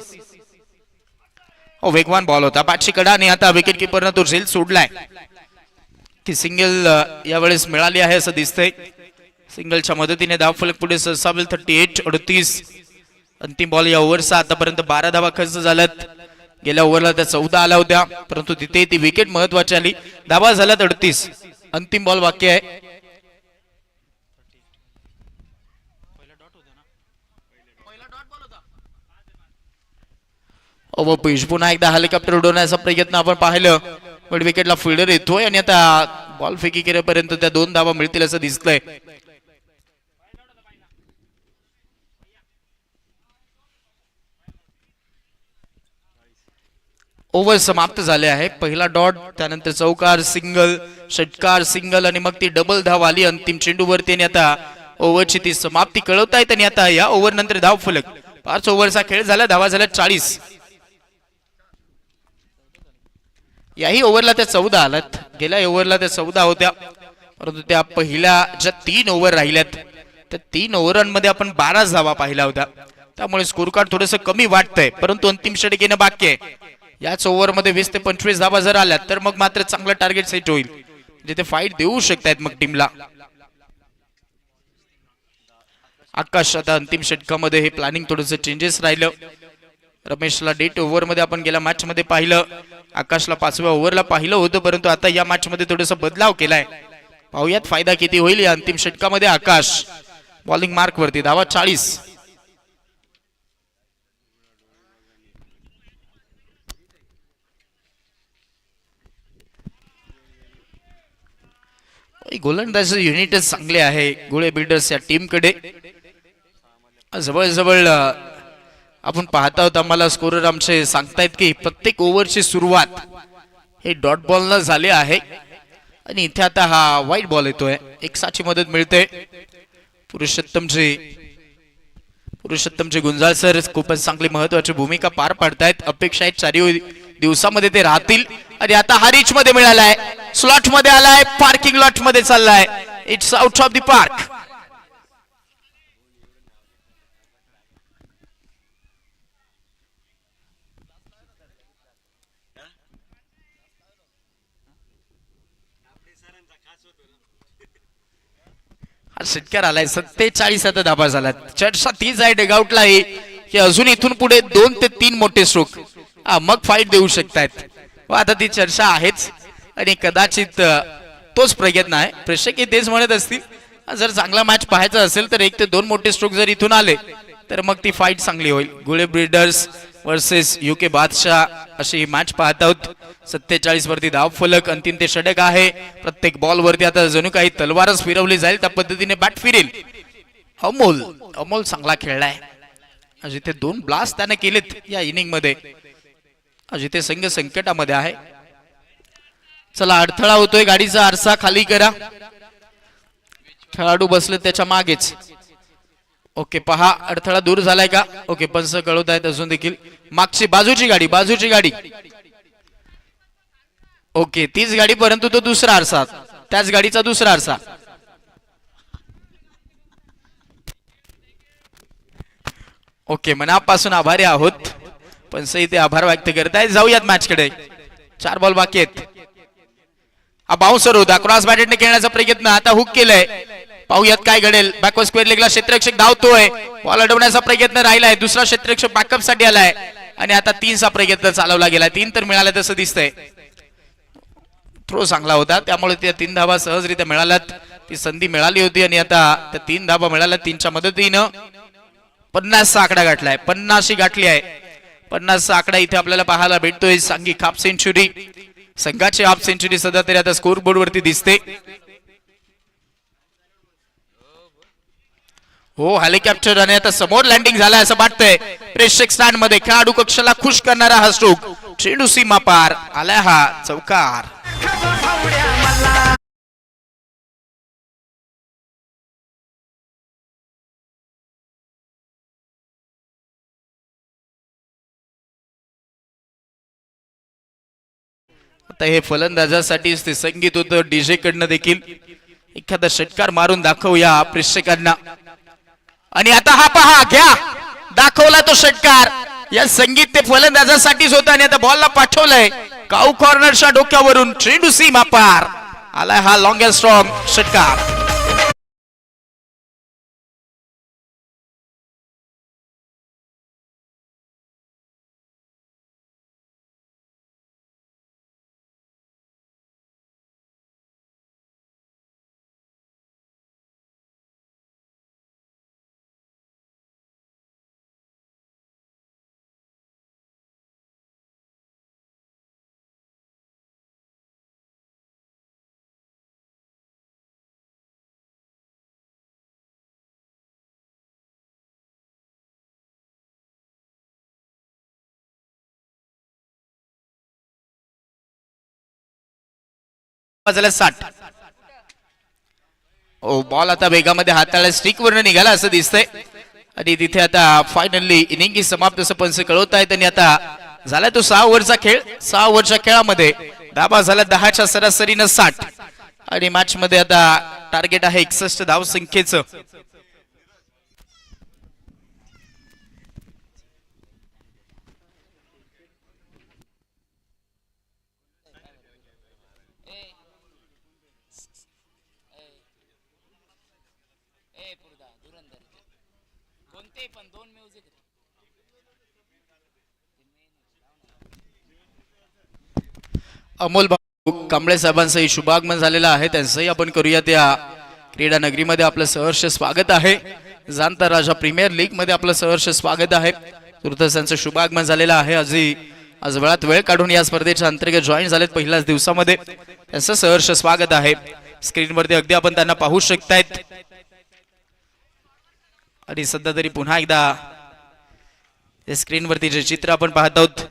वेगवान बॉल होता बॅटची कडा आणि आता विकेट किपरनं तो झेल सोडलाय. ती सिंगल यावेळेस मिळाली आहे असं दिसतंय. सिंगलच्या मदतीने धावफलक पुढे सरसावेल 38-38. अंतिम बॉल या ओव्हरचा. आतापर्यंत 12 धावा खर्च झाल्यात. गेल्या ओव्हरला त्या 14 आल्या होत्या परंतु तिथे ती विकेट महत्वाची आली. धावा झाल्यात 38. अंतिम बॉल बाकी आहे. पुन्हा एकदा हेलिकॉप्टर उडवण्याचा प्रयत्न आपण पाहिलं पण विकेटला फिल्डर येतोय आणि आता बॉल फेकी केल्यापर्यंत त्या 2 धावा मिळतील असं दिसतंय. ओव्हर समाप्त झाले आहे. पहिला डॉट त्यानंतर चौकार सिंगल षटकार सिंगल आणि मग ती डबल धाव आली अंतिम चेंडूवरती आणि आता ओव्हरची ती समाप्ती कळवतायत आणि आता या ओव्हर नंतर धाव फलक. 5 ओव्हरचा खेळ झाला. धावा झाल्या 40. याही ओव्हरला त्या 14 आल्यात. गेल्या ओव्हरला त्या 14 होत्या परंतु त्या पहिल्या ज्या 3 ओव्हर राहिल्यात त्या 3 ओव्हरांमध्ये आपण 12 धावा पाहिल्या होत्या. त्यामुळे स्कोर कार्ड थोडस कमी वाटतंय परंतु अंतिम षटक येणं बाकी आहे. याच ओव्हर मध्ये 20 ते 25 धावा जर आल्यात तर मग मात्र चांगलं टार्गेट सेट होईल जिथे फाईट देऊ शकतायत मग टीमला. आकाश आता अंतिम षटकामध्ये हे प्लॅनिंग थोडंसं चेंजेस राहिलं. रमेशला डेट ओव्हर मध्ये आपण गेल्या मॅच मध्ये पाहिलं. आकाशला 5व्या ओव्हरला पाहिलं होतं परंतु आता या मॅच मध्ये थोडासा बदलाव केलाय. पाहूयात फायदा किती होईल या अंतिम षटकामध्ये. आकाश बॉलिंग मार्क वरती. धावा 40. गोलंदाज युनिटच चांगले आहे गोळे बिल्डर्स या टीम कडे. जवळजवळ आपण पाहत आहोत आम्हाला स्कोरर आमचे सांगतायत की प्रत्येक ओव्हरची सुरुवात हे डॉट बॉल न झाले आहे आणि इथे आता हा व्हाईट बॉल येतोय. एक साची मदत मिळते. पुरुषोत्तमचे गुंजाळ सर खूपच चांगली महत्वाची भूमिका पार पाडतायत. अपेक्षा आहेत 4 दिवसामध्ये ते राहतील आणि आता हा रिच मध्ये मिळालाय. स्लॉट मध्ये आलाय. पार्किंग लॉट मध्ये चाललाय. It's out of the park. हा षटकार आलाय. 47 आता धाबा झाला. चर्चा तीच आहे डगआउटला की अजून इथून पुढे 2 ते 3 मोठे स्ट्रोक मग फाईट देऊ शकतायत. आता ती चर्चा आहेच आणि कदाचित तोच प्रयत्न आहे. प्रेक्षक तेच म्हणत असतील जर चांगला मॅच पाहायचा असेल तर 1 ते 2 मोठे स्ट्रोक जर इथून आले तर मग ती फाईट चांगली होईल. गुळे ब्रिडर्स वर्सेस UK बादशाह अशी ही मॅच पाहत आहोत. 47 वरती धाव फलक. अंतिम ते षटक आहे. प्रत्येक बॉल वरती आता जणू काही तलवारच फिरवली जाईल त्या पद्धतीने बॅट फिरेल. अमोल चांगला खेळलाय. जिथे 2 ब्लास्ट त्याने केलेत या इनिंग मध्ये. जिथे संघ संकटामध्ये आहे. चला अडथळा होतोय. गाडीचा आरसा खाली करा. खेळाडू बसले त्याच्या मागेच. ओके पहा अडथळा दूर झालाय का. ओके पंच कळवत आहेत अजून देखील. मागची बाजूची गाडी. ओके तीच गाडी परंतु तो दुसरा आरसा. त्याच गाडीचा दुसरा आरसा. ओके मनापासून आभारी आहोत. पंच इथे आभार व्यक्त करतायत. जाऊयात मॅच कडे. 4 बॉल बाकी आहेत. हा बाउन्सर होता. क्रॉस बॅटेडने खेळण्याचा प्रयत्न. आता हुक केलंय. पाहूयात काय घडेल. बॅकवर्ड स्क्वेअर लेगला क्षेत्ररक्षक धावतोय. बॉल अडवण्याचा प्रयत्न राहिलाय. दुसरा क्षेत्ररक्षक बॅकअप साठी आलाय आणि आता 3चा प्रयत्न चालवला गेला. 3 तर मिळाले तसं दिसतंय. थ्रो चांगला होता त्यामुळे त्या 3 धावा सहजरित्या मिळाल्यात. ती संधी मिळाली होती आणि आता त्या 3 धावा मिळाल्या. 3च्या मदतीनं 50चा आकडा गाठलाय, 50 गाठली आहे. 50चा आकडा इथे आपल्याला पाहायला भेटतोय. सांघिक हाफ सेंचुरी, संघाची हाफ सेंचुरी सध्या तरी आता स्कोर बोर्ड वरती दिसते. हो, हेलिकॉप्टर आणि आता समोर लँडिंग झालाय असं वाटतंय. प्रेक्षक स्टँड मध्ये खेळाडू कक्षाला खुश करणारा हा स्ट्रोक, चेंडू सीमा पार आलाय हा चौकार. आता हे फलंदाजासाठीच ते संगीत होतं. डीजे कडनं देखील एखादा षटकार मारून दाखवूया प्रेक्षकांना. आणि आता हा पहा, घ्या, दाखवला तो षटकार. या संगीत ते फलंदाजासाठीच होतं आणि आता बॉलला पाठवलंय काऊ कॉर्नरच्या डोक्यावरून, चेंडू सीमा पार आलाय हा लॉंग अँड स्ट्रॉंग षटकार. झालं 60. ओ, बॉल आता वेगामध्ये हाताळला, स्टिक वरनं निघाला असं दिसतंय. आणि तिथे आता फायनली इनिंग समाप्त असं पंच कळवत आहेत. आणि आता झाला तो 6 ओव्हरचा खेळ. 6 ओव्हरच्या खेळामध्ये धाबा झाला 10च्या सरासरीनं 60. आणि मॅच मध्ये आता टार्गेट आहे 61 धाव संख्येचं. अमोल भाऊ कांबळे साहेबांचंही शुभागमन झालेलं आहे. त्यांचंही आपण करूया त्या क्रीडा नगरीमध्ये आपलं सहर्ष स्वागत आहे. जाणता राजा प्रीमियर लीग मध्ये आपलं सहर्ष स्वागत आहे. तुर्तास त्यांचं शुभागमन झालेलं आहे. आज वेळात वेळ काढून या स्पर्धेच्या अंतर्गत जॉईन झालेत पहिल्याच दिवसामध्ये. त्यांचं सहर्ष स्वागत आहे. स्क्रीनवरती अगदी आपण त्यांना पाहू शकतायत. आणि सध्या तरी पुन्हा एकदा स्क्रीनवरती जे चित्र आपण पाहत आहोत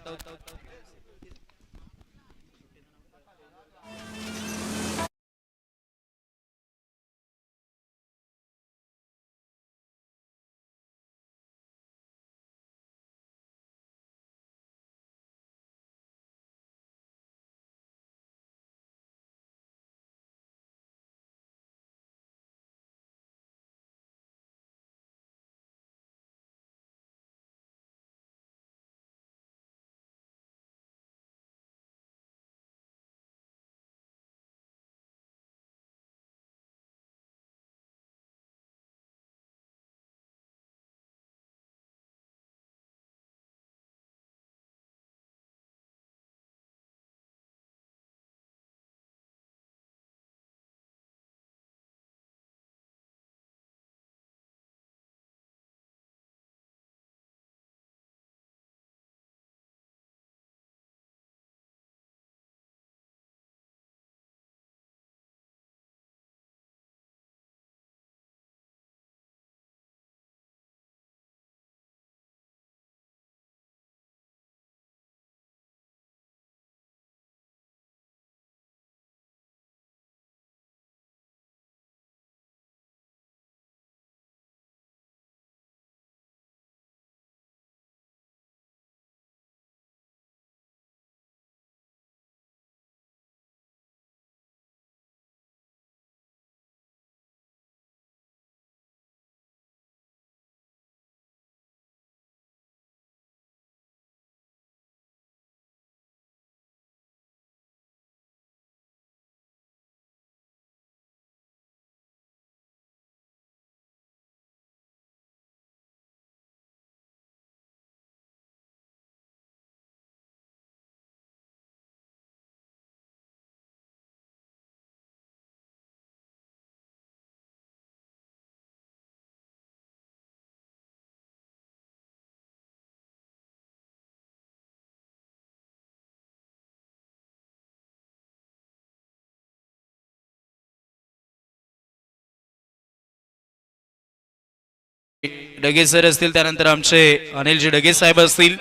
डगे सर असतील, त्यानंतर आमचे अनिलजी डगे साहेब असतील.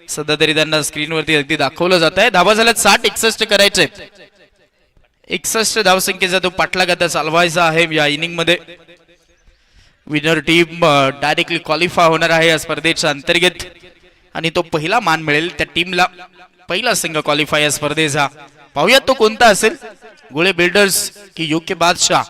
सध्या तरी त्यांना स्क्रीनवरती अगदी दाखवलं जात आहे. धावा झाल्यात 60, 61 करायचे. 61 धावसंख्येचा तो पाठलाग आता चालवायचा आहे या इनिंग मध्ये. विनर टीम डायरेक्टली क्वालिफाय होणार आहे या स्पर्धेच्या अंतर्गत आणि तो पहिला मान मिळेल त्या टीमला. पहिला संघ क्वालिफाय या स्पर्धेचा. पाहूयात तो कोणता असेल, गुळे बिल्डर्स की यूके बादशाह.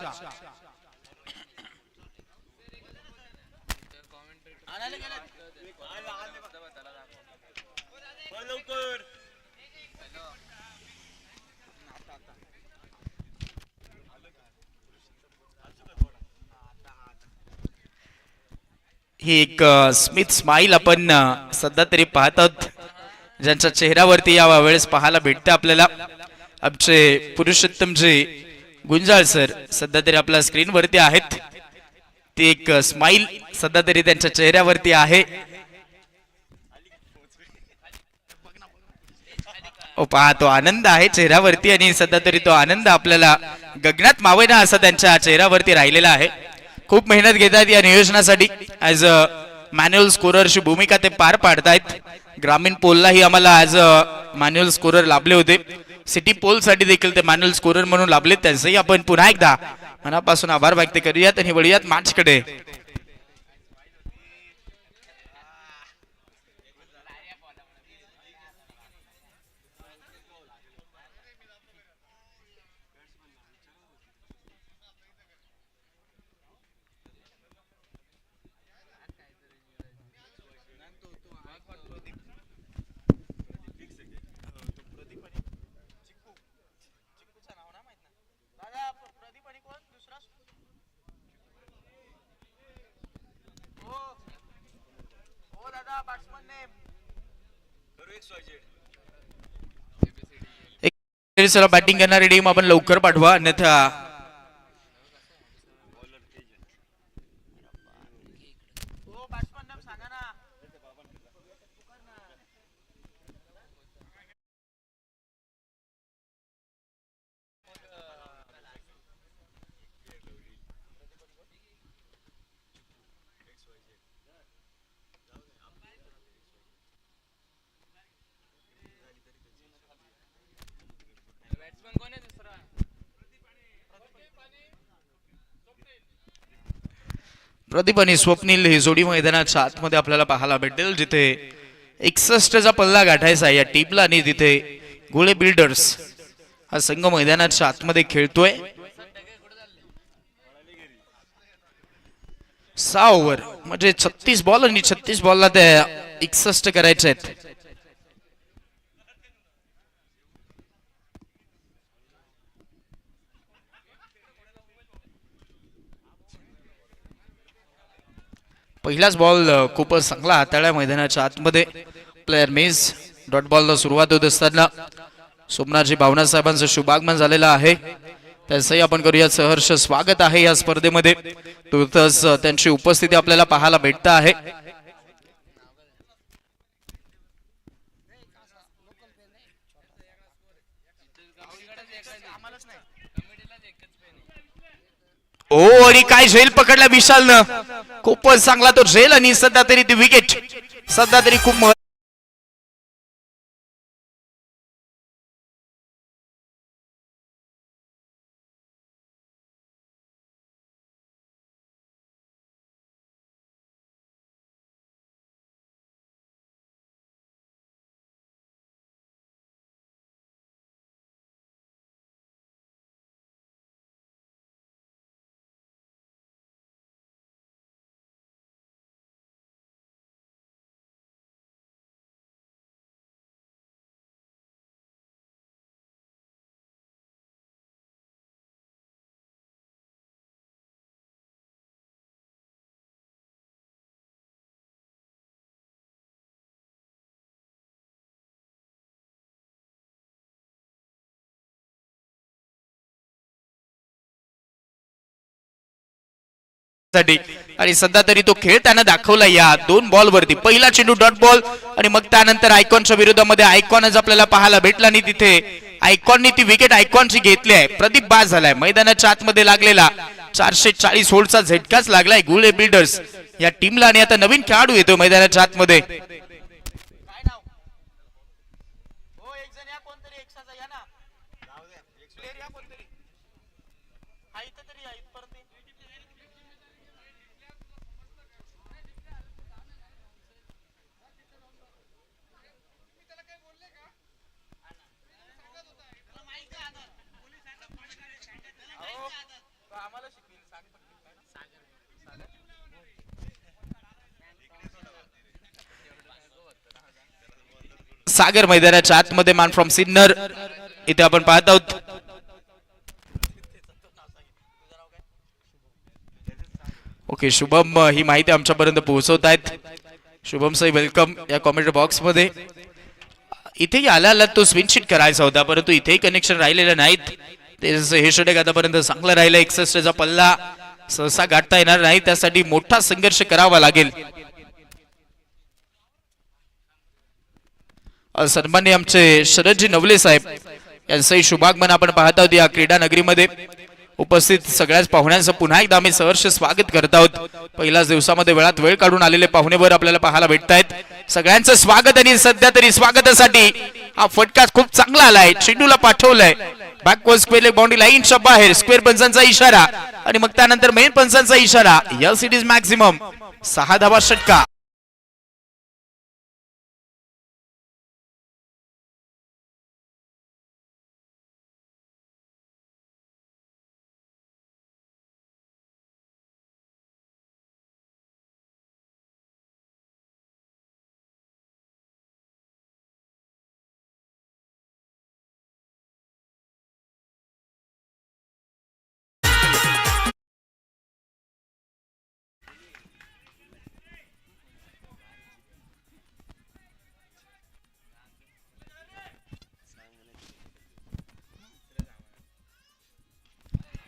ही एक स्मिथ स्माइल आपण सध्या तरी पाहतात, ज्यांच्या चेहऱ्यावरती या वेळेस पाहायला भेटते आपल्याला. आमचे पुरुषोत्तमजी गुंजाळ सर सध्या तरी आपल्या स्क्रीनवरती आहेत. ती एक स्माइल सध्या तरी त्यांच्या चेहऱ्यावरती आहे. पहा तो आनंद आहे चेहऱ्यावरती आणि सध्या तरी तो आनंद आपल्याला गगनात मावेना असा त्यांच्या चेहऱ्यावरती राहिलेला आहे. खूप मेहनत घेतात या नियोजनासाठी. ऍज अ मॅन्युअल स्कोररची भूमिका ते पार पाडतायत. ग्रामीण पोललाही आम्हाला ऍज अ मॅन्युअल स्कोरर लाभले होते. सिटी पोल साठी देखील ते मॅन्युअल स्कोरर म्हणून लाभले. त्यांचंही आपण पुन्हा एकदा मनापासून आभार व्यक्त करूयात आणि वळूयात मॅचकडे. बॅटिंग करणारी टीम आपण लवकर पाठवा, अन्यथा प्रदीप आणि स्वप्नील ही जोडी मैदानाच्या आतमध्ये आपल्याला पाहायला भेटेल, जिथे 61चा पल्ला गाठायचा या टीमला आणि तिथे गुळे बिल्डर्स हा संघ मैदानाच्या आतमध्ये खेळतोय. 6 ओव्हर म्हणजे 36 बॉल आणि 36 बॉलला त्या 61 करायचे आहेत. पहिलाच बॉल खूपच चांगला हाताळला मैदानाच्या आतमध्ये. Player miss. डॉट बॉलला सुरुवात होत असताना सोमनाथजी भावना साहेबांचं शुभागमन झालेलं आहे. त्यांचंही आपण करूया सहर्ष स्वागत आहे या स्पर्धेमध्ये. तुर्तच त्यांची उपस्थिती आपल्याला पाहायला भेटत आहे. ओ आणि काय झेल पकडला विशालनं. खूपच चांगला तो झेल आणि सध्या तरी ती विकेट सध्या तरी खूप आणि सध्या तरी तो खेळ त्यानं दाखवला या 2 बॉल वरती. पहिला चेंडू डॉट बॉल आणि मग त्यानंतर आयकॉनच्या विरोधामध्ये आयकॉनच आपल्याला पाहायला भेटला आणि तिथे आयकॉननी ती विकेट आयकॉनची घेतली आहे. प्रदीप बाद झालाय. मैदानाच्या आतमध्ये लागलेला 440 होल्डचा झटकाच लागलाय गुळे बिल्डर्स या टीमला. आणि आता नवीन खेळाडू येतो मैदानाच्या आतमध्ये. सागर मैदानाच्या आतमध्ये मान फ्रॉम सिन्नर इथे आपण पाहत आहोत. ओके, शुभम ही माहिती आमच्यापर्यंत पोहोचवत आहेत. शुभम साई वेलकम या कॉमेंट बॉक्स मध्ये. इथेही आला तो स्विनशीट करायचा होता परंतु इथेही कनेक्शन राहिलेलं नाहीत. हे षटक आतापर्यंत चांगलं राहिलं. 61चा पल्ला सहसा गाठता येणार नाही, त्यासाठी मोठा संघर्ष करावा लागेल. सन्मान्य आमचे शरदजी नवले साहेब यांचंही शुभागमन आपण पाहत आहोत या क्रीडा नगरीमध्ये. उपस्थित सगळ्याच पाहुण्यांचं पुन्हा एकदा आम्ही सहर्ष स्वागत करत आहोत. पहिल्याच दिवसामध्ये वेळात वेळ काढून आलेले पाहुणेवर आपल्याला पाहायला भेटत आहेत. सगळ्यांचं स्वागत. आणि सध्या तरी स्वागतासाठी हा फटका खूप चांगला आलाय. चेंडूला पाठवलंय बॅकवर्ड स्क्वेअर बाउंड्री लाईनच्या बाहेर. स्क्वेअर पंचांचा इशारा आणि मग त्यानंतर मेन पंचांचा इशारा. यस, इट इज मॅक्सिमम 6 धावा षटका.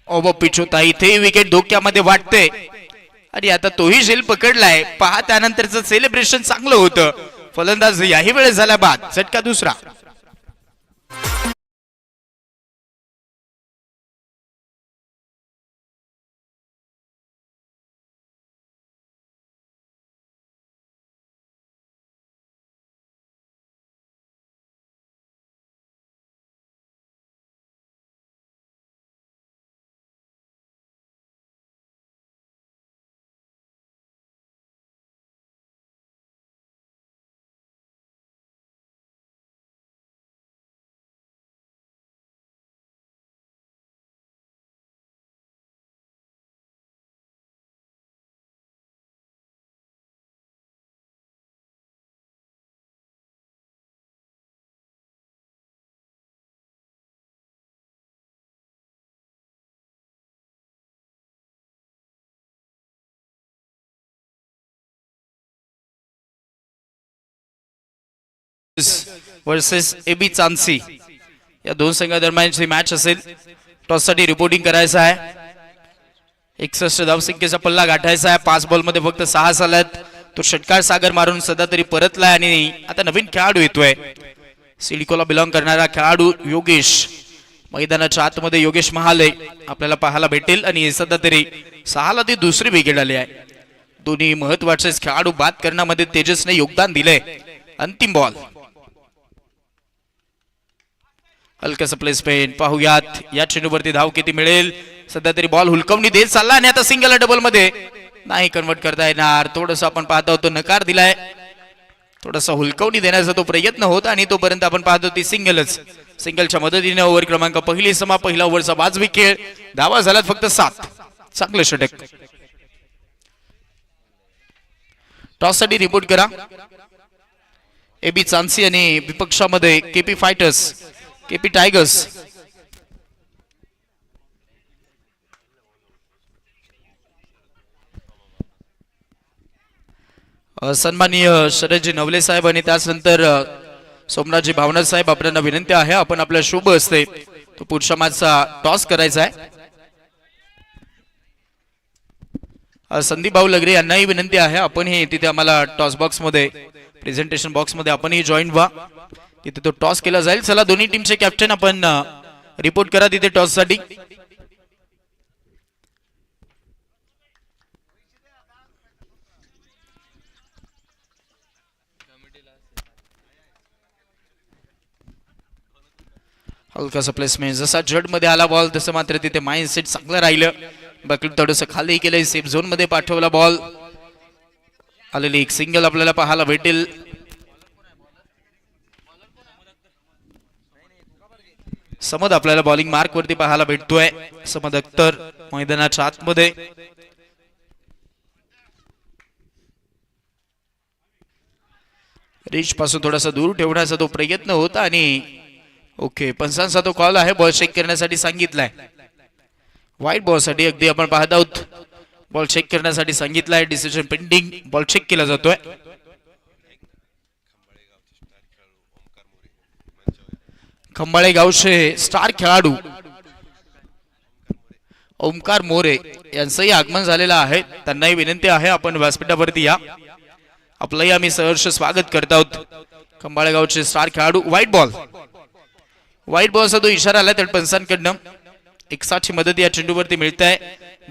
ओव्हर पिच होता. इथे विकेट धोक्यामध्ये वाटते आणि आता तोही झेल पकडलाय. पहा त्यानंतरचं सेलिब्रेशन चांगलं होतं. फलंदाज याही वेळेस झाला बाद. झटका दुसरा. वर्सेस एबी चांसी या दोन संघादरम्यानची मॅच असेल. टॉस साठी रिपोर्टिंग करायचं आहे. 61 धावसंख्येचा पल्ला गाठायचा आहे. 5 बॉल मध्ये फक्त 6 झाल्यात. तो षटकार सागर मारून सध्या तरी परतलाय आणि आता नवीन खेळाडू येतोय. सिडकोला बिलॉंग करणारा खेळाडू योगेश मैदानाच्या आतमध्ये. योगेश महाले आपल्याला पाहायला भेटेल आणि सध्या तरी 6ला ती दुसरी विकेट आली आहे. दोन्ही महत्वाचे खेळाडू बाद करण्यामध्ये तेजसने योगदान दिले. अंतिम बॉल. हलकस प्लेसमेंट पाहूयात या चेंडूवरती धाव किती मिळेल. सध्या तरी बॉल हुलकवणी देत चालला आणि आता सिंगल डबल मध्ये नाही कन्वर्ट करता येणार. थोडस आपण पाहतो तो नकार दिलाय. थोडासा हुलकवणी देण्याचा तो प्रयत्न होता आणि तोपर्यंत आपण पाहतो ती सिंगलच. सिंगलच्या मदतीने ओव्हर क्रमांक पहिली समा. पहिला ओव्हरचा वाजवी खेळ. धावा झाल्यात फक्त 7. चांगलं षटक. टॉस साठी रिपोर्ट करा. एबी चांसी आणि विपक्षामध्ये केपी फायटर्स, केपी टायगर्स. सन्माननीय शरदजी नवले साहेब आणि त्यानंतर सोमनाथजी भावना साहेब आपल्याला विनंती आहे आपण आपल्या शुभ असते तो पुढच्या मॅचचा टॉस करायचा आहे. संदीप भाऊ लगरे यांनाही विनंती आहे आपण हे तिथे आम्हाला टॉस बॉक्स मध्ये प्रेझेंटेशन बॉक्स मध्ये आपणही जॉईन व्हा. तिथे तो टॉस केला जाईल. चला दोन्ही टीमचे कॅप्टन आपण रिपोर्ट करा तिथे टॉस साठी. हलकासा प्लेसमेंट, जसा जड मध्ये आला बॉल तसं मात्र तिथे माइंडसेट चांगलं राहिलं. बॅकलूप थोडंसं खाली केलंय, सेफ झोन मध्ये पाठवला बॉल. आलेली एक सिंगल आपल्याला पाहायला भेटेल. समद आपल्याला बॉलिंग मार्क वरती पाहायला भेटतोय. समद अख्तर मैदानाच्या आतमध्ये. रिच पासून थोडासा दूर ठेवण्याचा तो प्रयत्न होता आणि ओके, पंचांचा तो कॉल आहे. बॉल चेक करण्यासाठी सांगितलाय. वाईट बॉल साठी अगदी आपण पाहत आहोत. बॉल चेक करण्यासाठी सांगितलाय. Decision pending. बॉल चेक केला जातोय. खंबाळे गावचे स्टार खेळाडू ओमकार मोरे यांचंही आगमन झालेलं आहे. त्यांनाही विनंती आहे आपण व्यासपीठावरती या. आपलंही आम्ही सहर्ष स्वागत करत आहोत. खंबाळे गावचे स्टार खेळाडू. White ball. व्हाईट बॉलचा तो इशारा आला पंचांकडनं. 61ची मदत या चेंडूवरती मिळत आहे.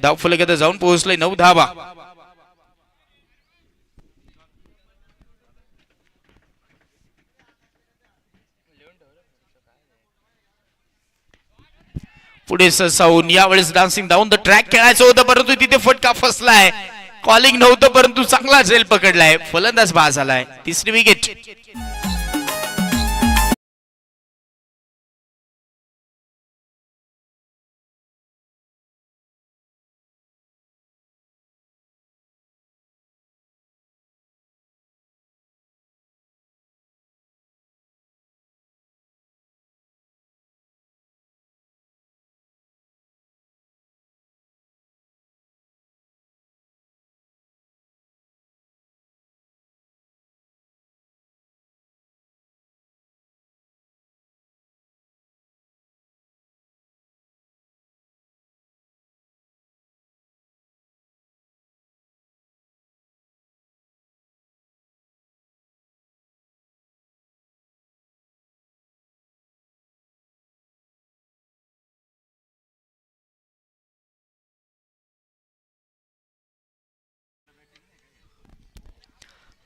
धाव फलकात जाऊन पोहोचले 9 धावा. पुढे सरसावून यावेळेस डान्सिंग डाऊन द ट्रॅक खेळायचं होतं, परंतु तिथे फटका फसलाय. कॉलिंग नव्हतं परंतु चांगला झेल पकडलाय. फलंदाज बाद झालाय. तिसरी विकेट.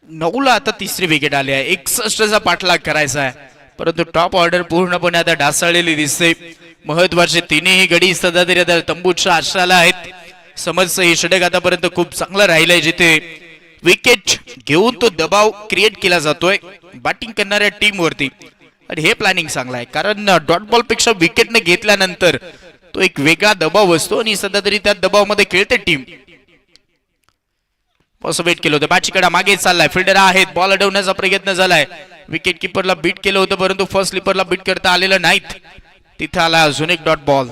नऊला आता तिसरी विकेट आली आहे. 61चा पाठलाग करायचा आहे, परंतु टॉप ऑर्डर पूर्णपणे आता ढासळलेली दिसते. महत्वाचे तिन्ही गडी सध्या तरी आता तंबूच्या आश्रयाला आहेत. समजचं हे षटक आतापर्यंत खूप चांगलं राहिलंय, जिथे विकेट घेऊन तो दबाव क्रिएट केला जातोय बॅटिंग करणाऱ्या टीम वरती. आणि हे प्लॅनिंग चांगलं आहे, कारण डॉट बॉल पेक्षा विकेट न घेतल्यानंतर तो एक वेगळा दबाव असतो आणि सध्या तरी त्या दबावामध्ये खेळते टीम. असं वेट केलं होतं. बॅटकडे मागे चाललाय. फिल्डर आहेत. बॉल अडवण्याचा प्रयत्न झालाय. विकेट किपरला बीट केलं होतं, परंतु फर्स्ट स्लीपरला बीट करता आलेलं नाहीत. तिथे आला अजून एक डॉट बॉल.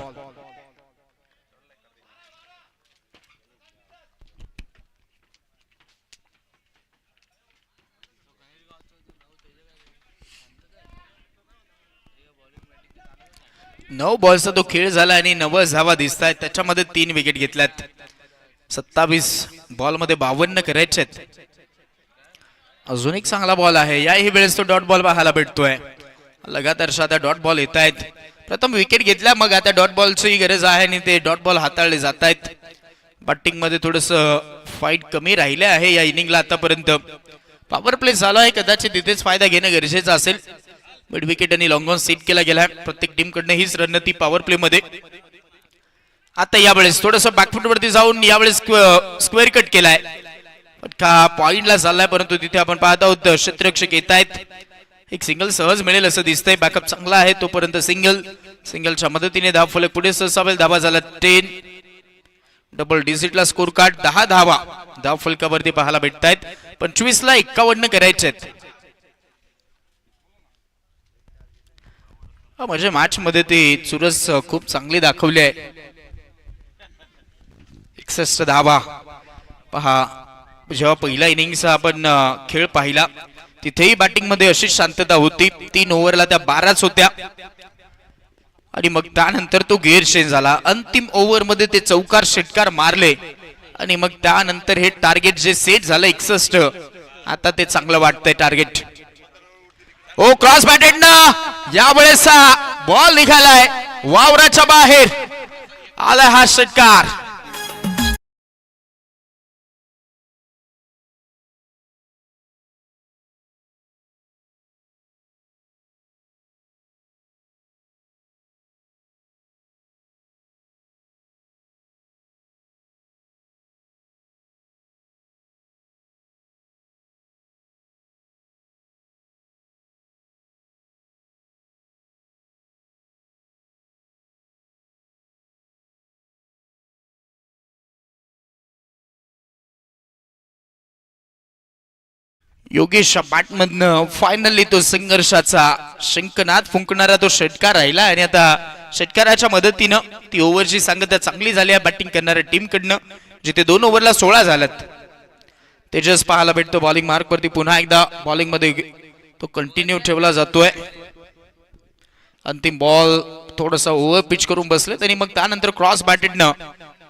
नऊ बॉलचा तो खेळ झाला आणि 90 धावा दिसत आहेत. त्याच्यामध्ये 3 विकेट घेतल्यात. 27 बॉल मध्ये 52 करायचे आहेत. अजून एक चांगला बॉल आहे. याही वेळेस तो डॉट बॉल पाहायला भेटतोय. लगातार साधा डॉट बॉल येत आहेत. प्रथम विकेट घेतल्या, मग आता डॉट बॉलची गरज आहे आणि ते डॉट बॉल हाताळले जात आहेत. बॅटिंग मध्ये थोडस फाईट कमी राहिले आहे या इनिंगला आतापर्यंत. पॉवर प्ले झाला आहे, कदाचित तिथेच फायदा घेणं गरजेचं असेल. मिड विकेट आणि लॉंग ऑन सेट केला गेला. प्रत्येक टीम कडनं हीच रणनीती पॉवर प्ले मध्ये. आता यावेळेस थोडस बॅकफुट वरती जाऊन यावेळेस स्क्वेअर कट केलाय. फटका पॉइंटला चाललाय, परंतु तिथे आपण पाहत आहोत क्षेत्ररक्षक येत आहेत. एक सिंगल सहज मिळेल असं दिसतंय. बॅकअप चांगला आहे तोपर्यंत सिंगलच्या मदतीने धाव फलक पुढे सरसावेल. धावा झाला 10. डबल डिजिटला स्कोर कार्ड 10 धावा धाव फलकावरती पाहायला भेटत आहेत. 25ला 51 करायचे आहेत. म्हणजे मॅच मध्ये ती चुरस खूप चांगली दाखवली आहे. 61 धावा पहा. जेव्हा पहिला इनिंगचा आपण खेळ पाहिला तिथेही बॅटिंग मध्ये अशीच शांतता होती. 3 ओव्हरला त्या 12च होत्या आणि मग त्यानंतर तो गेअर चेंज झाला. अंतिम ओव्हर मध्ये ते चौकार षटकार मारले आणि मग त्यानंतर हे टार्गेट जे सेट झालं 61, आता ते चांगलं वाटतंय टार्गेट. ओ क्रॉस बॅटेड ना, यावेळेस बॉल निघालाय वावराच्या बाहेर. आलाय हा षटकार. योगेशच्या बॅटमधनं फायनली तो संघर्षाचा शंखनाद फुंकणारा तो षटकार राहिला आणि आता षटकाराच्या मदतीनं ती ओव्हरची सांगता चांगली झाली आहे बॅटिंग करणाऱ्या टीम कडनं, जिथे 2 ओव्हरला 16 झाल्यात. तेजस पाहायला भेटतो बॉलिंग मार्क वरती, पुन्हा एकदा बॉलिंग मध्ये तो कंटिन्यू ठेवला जातोय. अंतिम बॉल थोडासा ओव्हर पिच करून बसले तरी मग त्यानंतर क्रॉस बॅटेडनं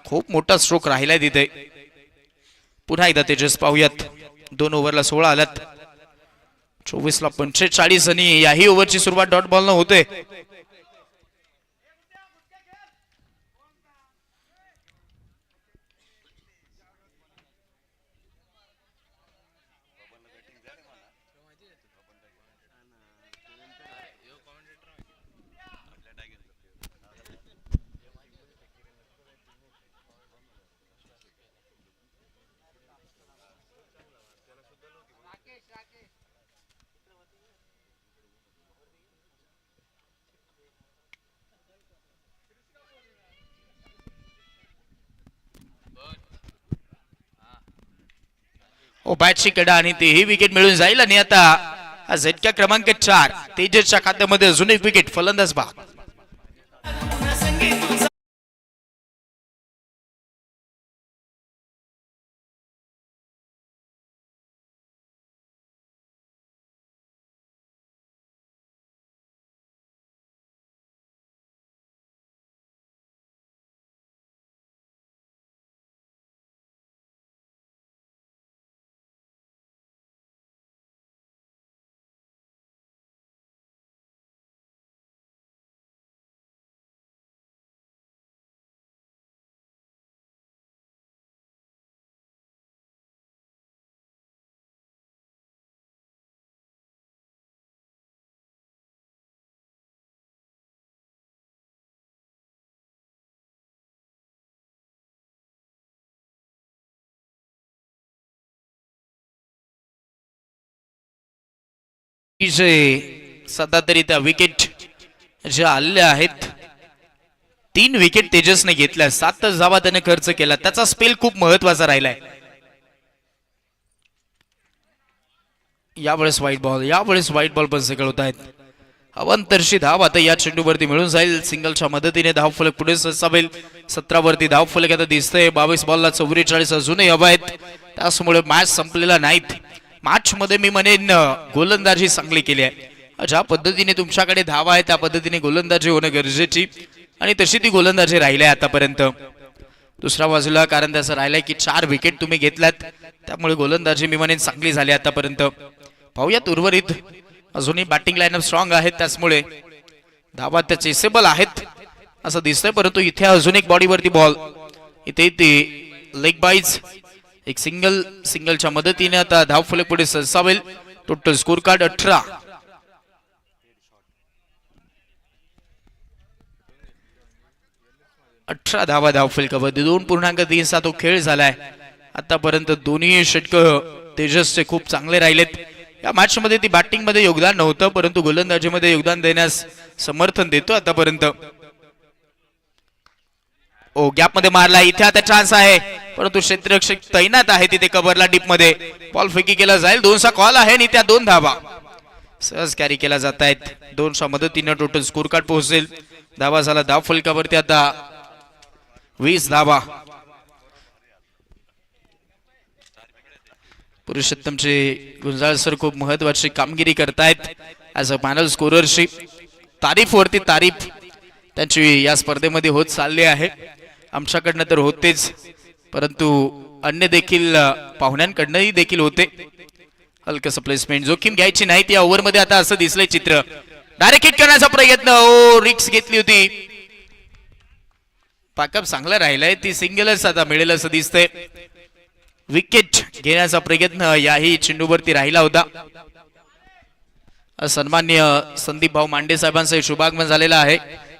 खूप मोठा स्ट्रोक राहिलाय तिथे. पुन्हा एकदा तेजस पाहूयात. 2 ओव्हरला 16 आल्यात, 24 ला 45 आणि याही ओव्हरची सुरुवात डॉट बॉल न होते. बॅटची कडा आणि तेही विकेट मिळून जाईल आणि आता हा झटका क्रमांक 4 तेजसच्या खात्यामध्ये अजून एक विकेट. फलंदाज बा सध्या तरी त्या विकेट ज्या आलेल्या आहेत, 3 विकेट तेजसने घेतल्या, 7 धावा त्याने खर्च केला. त्याचा स्पेल खूप महत्वाचा राहिलाय. यावेळेस व्हाईट बॉल पण सेकल होत आहेत. अवंतरशी धाव आता या चेंडूवरती मिळून जाईल. सिंगलच्या मदतीने धाव फलक पुढे सरसावेल. 17 वरती धाव फलक आता दिसतंय. 22 बॉलला 44 अजूनही हवा आहेत. त्यामुळे मॅच संपलेला नाहीत. मॅच मध्ये मी म्हणेन गोलंदाजी चांगली केली आहे. ज्या पद्धतीने तुमच्याकडे धावा आहे त्या पद्धतीने गोलंदाजी होणं गरजेची आणि तशी ती गोलंदाजी राहिली आहे आतापर्यंत. दुसऱ्या बाजूला कारण त्याचं राहिलंय की 4 विकेट तुम्ही घेतल्यात, त्यामुळे गोलंदाजी मी म्हणेन चांगली झाली आतापर्यंत. पाहूयात उर्वरित अजूनही बॅटिंग लाईनअप स्ट्रॉंग आहे, त्याचमुळे धावा त्या चेसेबल आहेत असं दिसतंय. परंतु इथे अजून एक बॉडीवरती बॉल, इथे ते लेग बाईज एक सिंगलच्या मदतीने आता धाव फलक पुढे सरसावेल. टोटल स्कोर कार्ड 18 धावा धाव फलकावरती. 2.3 तो खेळ झालाय आतापर्यंत. दोन्ही षटक तेजसचे खूप चांगले राहिलेत. या मॅच मध्ये ती बॅटिंग मध्ये योगदान नव्हतं, परंतु गोलंदाजी मध्ये योगदान देण्यास समर्थन देतो आतापर्यंत. गॅप मध्ये मारला, इथे आता चान्स आहे परंतु क्षेत्ररक्षक तैनात आहे तिथे कव्हरला. डीप मध्ये बॉल फेकी केला जाईल. 2चा कॉल आहे आणि त्या 2 धावा सहज कॅरी केला जात आहेत. 2च्या मदतीने टोटल स्कोर कार्ड पोहोचेल. धावा झाला धाव फलकावरती आता 20 धावा. पुरुषोत्तमचे गुंजाळ सर खूप महत्वाची कामगिरी करतायत ऍज अ पॅनल स्कोररची. तारीफ वरती तारीफ त्यांची या स्पर्धेमध्ये होत चालली आहे. आमच्याकडनं तर होतेच, परंतु अन्य देखील पाहुण्यांकडनंही देखील होते. हलकस प्लेसमेंट, जोखीम घ्यायची नाही त्या ओव्हर मध्ये. आता असं दिसलंय चित्र, डायरेक्ट हिट करण्याचा प्रयत्न, रिक्स घेतली होती. पॅकअप चांगला राहिलाय, ती सिंगलच आता मिळेल असं दिसतंय. विकेट घेण्याचा प्रयत्न याही चेंडूवरती राहिला होता. सन्मान्य संदीप भाऊ मांडे साहेबांचं शुभागमन झालेलं आहे.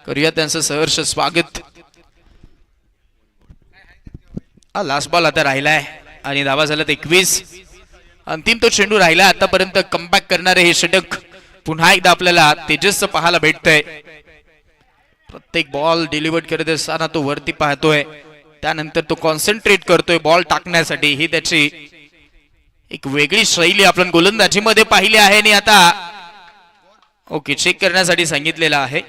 करूया त्यांचं सहर्ष स्वागत. लास्ट बॉल आता राहिलाय आणि धावा झाल्यात 21. अंतिम तो चेंडू राहिला. आतापर्यंत कमबॅक करणारे हे षटक पुन्हा एकदा आपल्याला तेजसचं पाहायला भेटतंय. प्रत्येक बॉल डिलिव्हर करत असताना तो वरती पाहतोय, त्यानंतर तो कॉन्सन्ट्रेट करतोय बॉल टाकण्यासाठी. ही त्याची एक वेगळी शैली आपण गोलंदाजीमध्ये पाहिली आहे आणि आता ओके चेक करण्यासाठी सांगितलेलं आहे.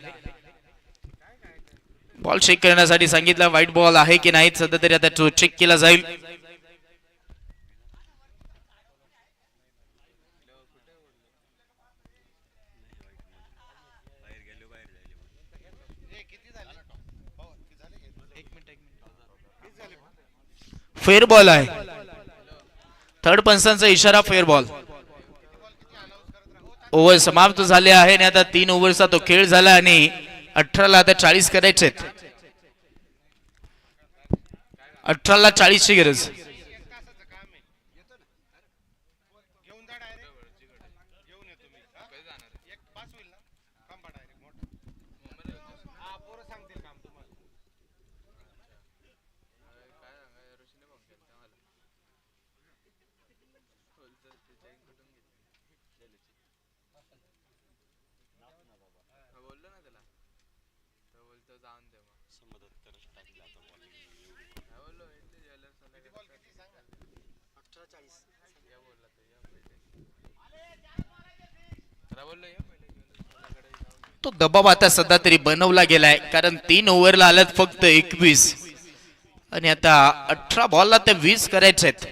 बॉल चेक करण्यासाठी सांगितला. व्हाईट बॉल आहे की नाही सध्या तरी आता तो चेक केला जाईल. फेअर बॉल आहे. थर्ड पंचांचा इशारा फेअर बॉल. ओव्हर समाप्त झाले आहे आणि आता 3 ओव्हरचा तो खेळ झाला आणि 18 आता 40 करायचे. 18 40 ची गरज. तो दबाव आता सध्या तरी बनवला गेलाय कारण 3 ओव्हरला आल्यात फक्त 21 आणि आता 18 बॉलला ते 20 करायचे आहेत.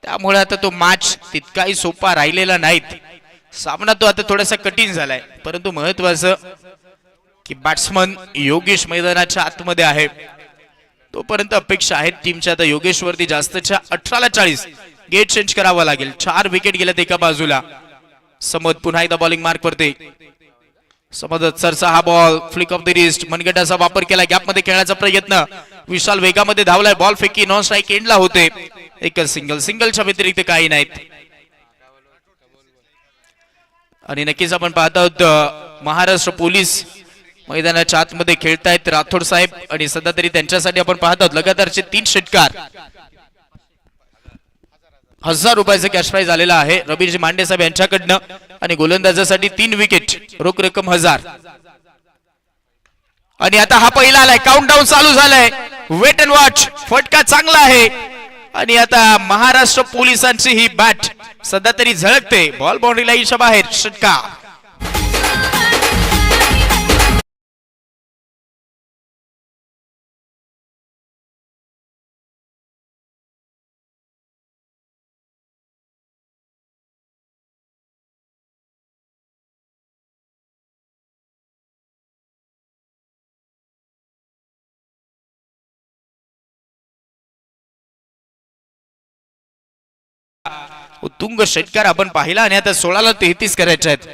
त्यामुळे आता तो मॅच तितकाही सोपा राहिलेला नाहीत. सामना तो आता थोडासा कठीण झालाय परंतु महत्वाचं की बॅट्समन योगेश मैदानाच्या आतमध्ये आहे तोपर्यंत अपेक्षा आहेत टीमच्या. आता योगेश वरती जास्तच्या 18 40 गेट चेंज करावा लागेल. 4 विकेट गेल्यात एका बाजूला. समद पुन्हा एकदा बॉलिंग मार्क वरती. समदत सरचा हा ball flick off the wrist मनगटाचा वापर केला. गॅप मध्ये खेळण्याचा प्रयत्न. विशाल वेगामध्ये धावलाय. बॉल फेकी नॉन स्ट्राईक एंडला होते. एकच सिंगलच्या व्यतिरिक्त काही नाहीत. आणि नक्कीच आपण पाहत आहोत महाराष्ट्र पोलीस मैदानाच्या आतमध्ये खेळतायत राठोड साहेब आणि सध्या तरी त्यांच्यासाठी आपण पाहत आहोत लगातारचे 3 षटकार. 1000 रुपयाचं कॅश प्राइज आलेला आहे रवीजी मांडे साहेब यांच्याकडनं आणि गोलंदाजासाठी 3 विकेट रोख रक्कम 1000. आणि आता हा पहिला आलाय. काउंटडाऊन चालू झालाय. Wait and watch. फटका चांगला आहे आणि आता महाराष्ट्र पोलिसांची ही बॅट सध्या तरी झळकते. बॉल बाउंड्री लाईनच्या बाहेर. षटकार. उत्तुंग षटकार आपण पाहिला आणि आता 16ला 33 करायचे आहेत.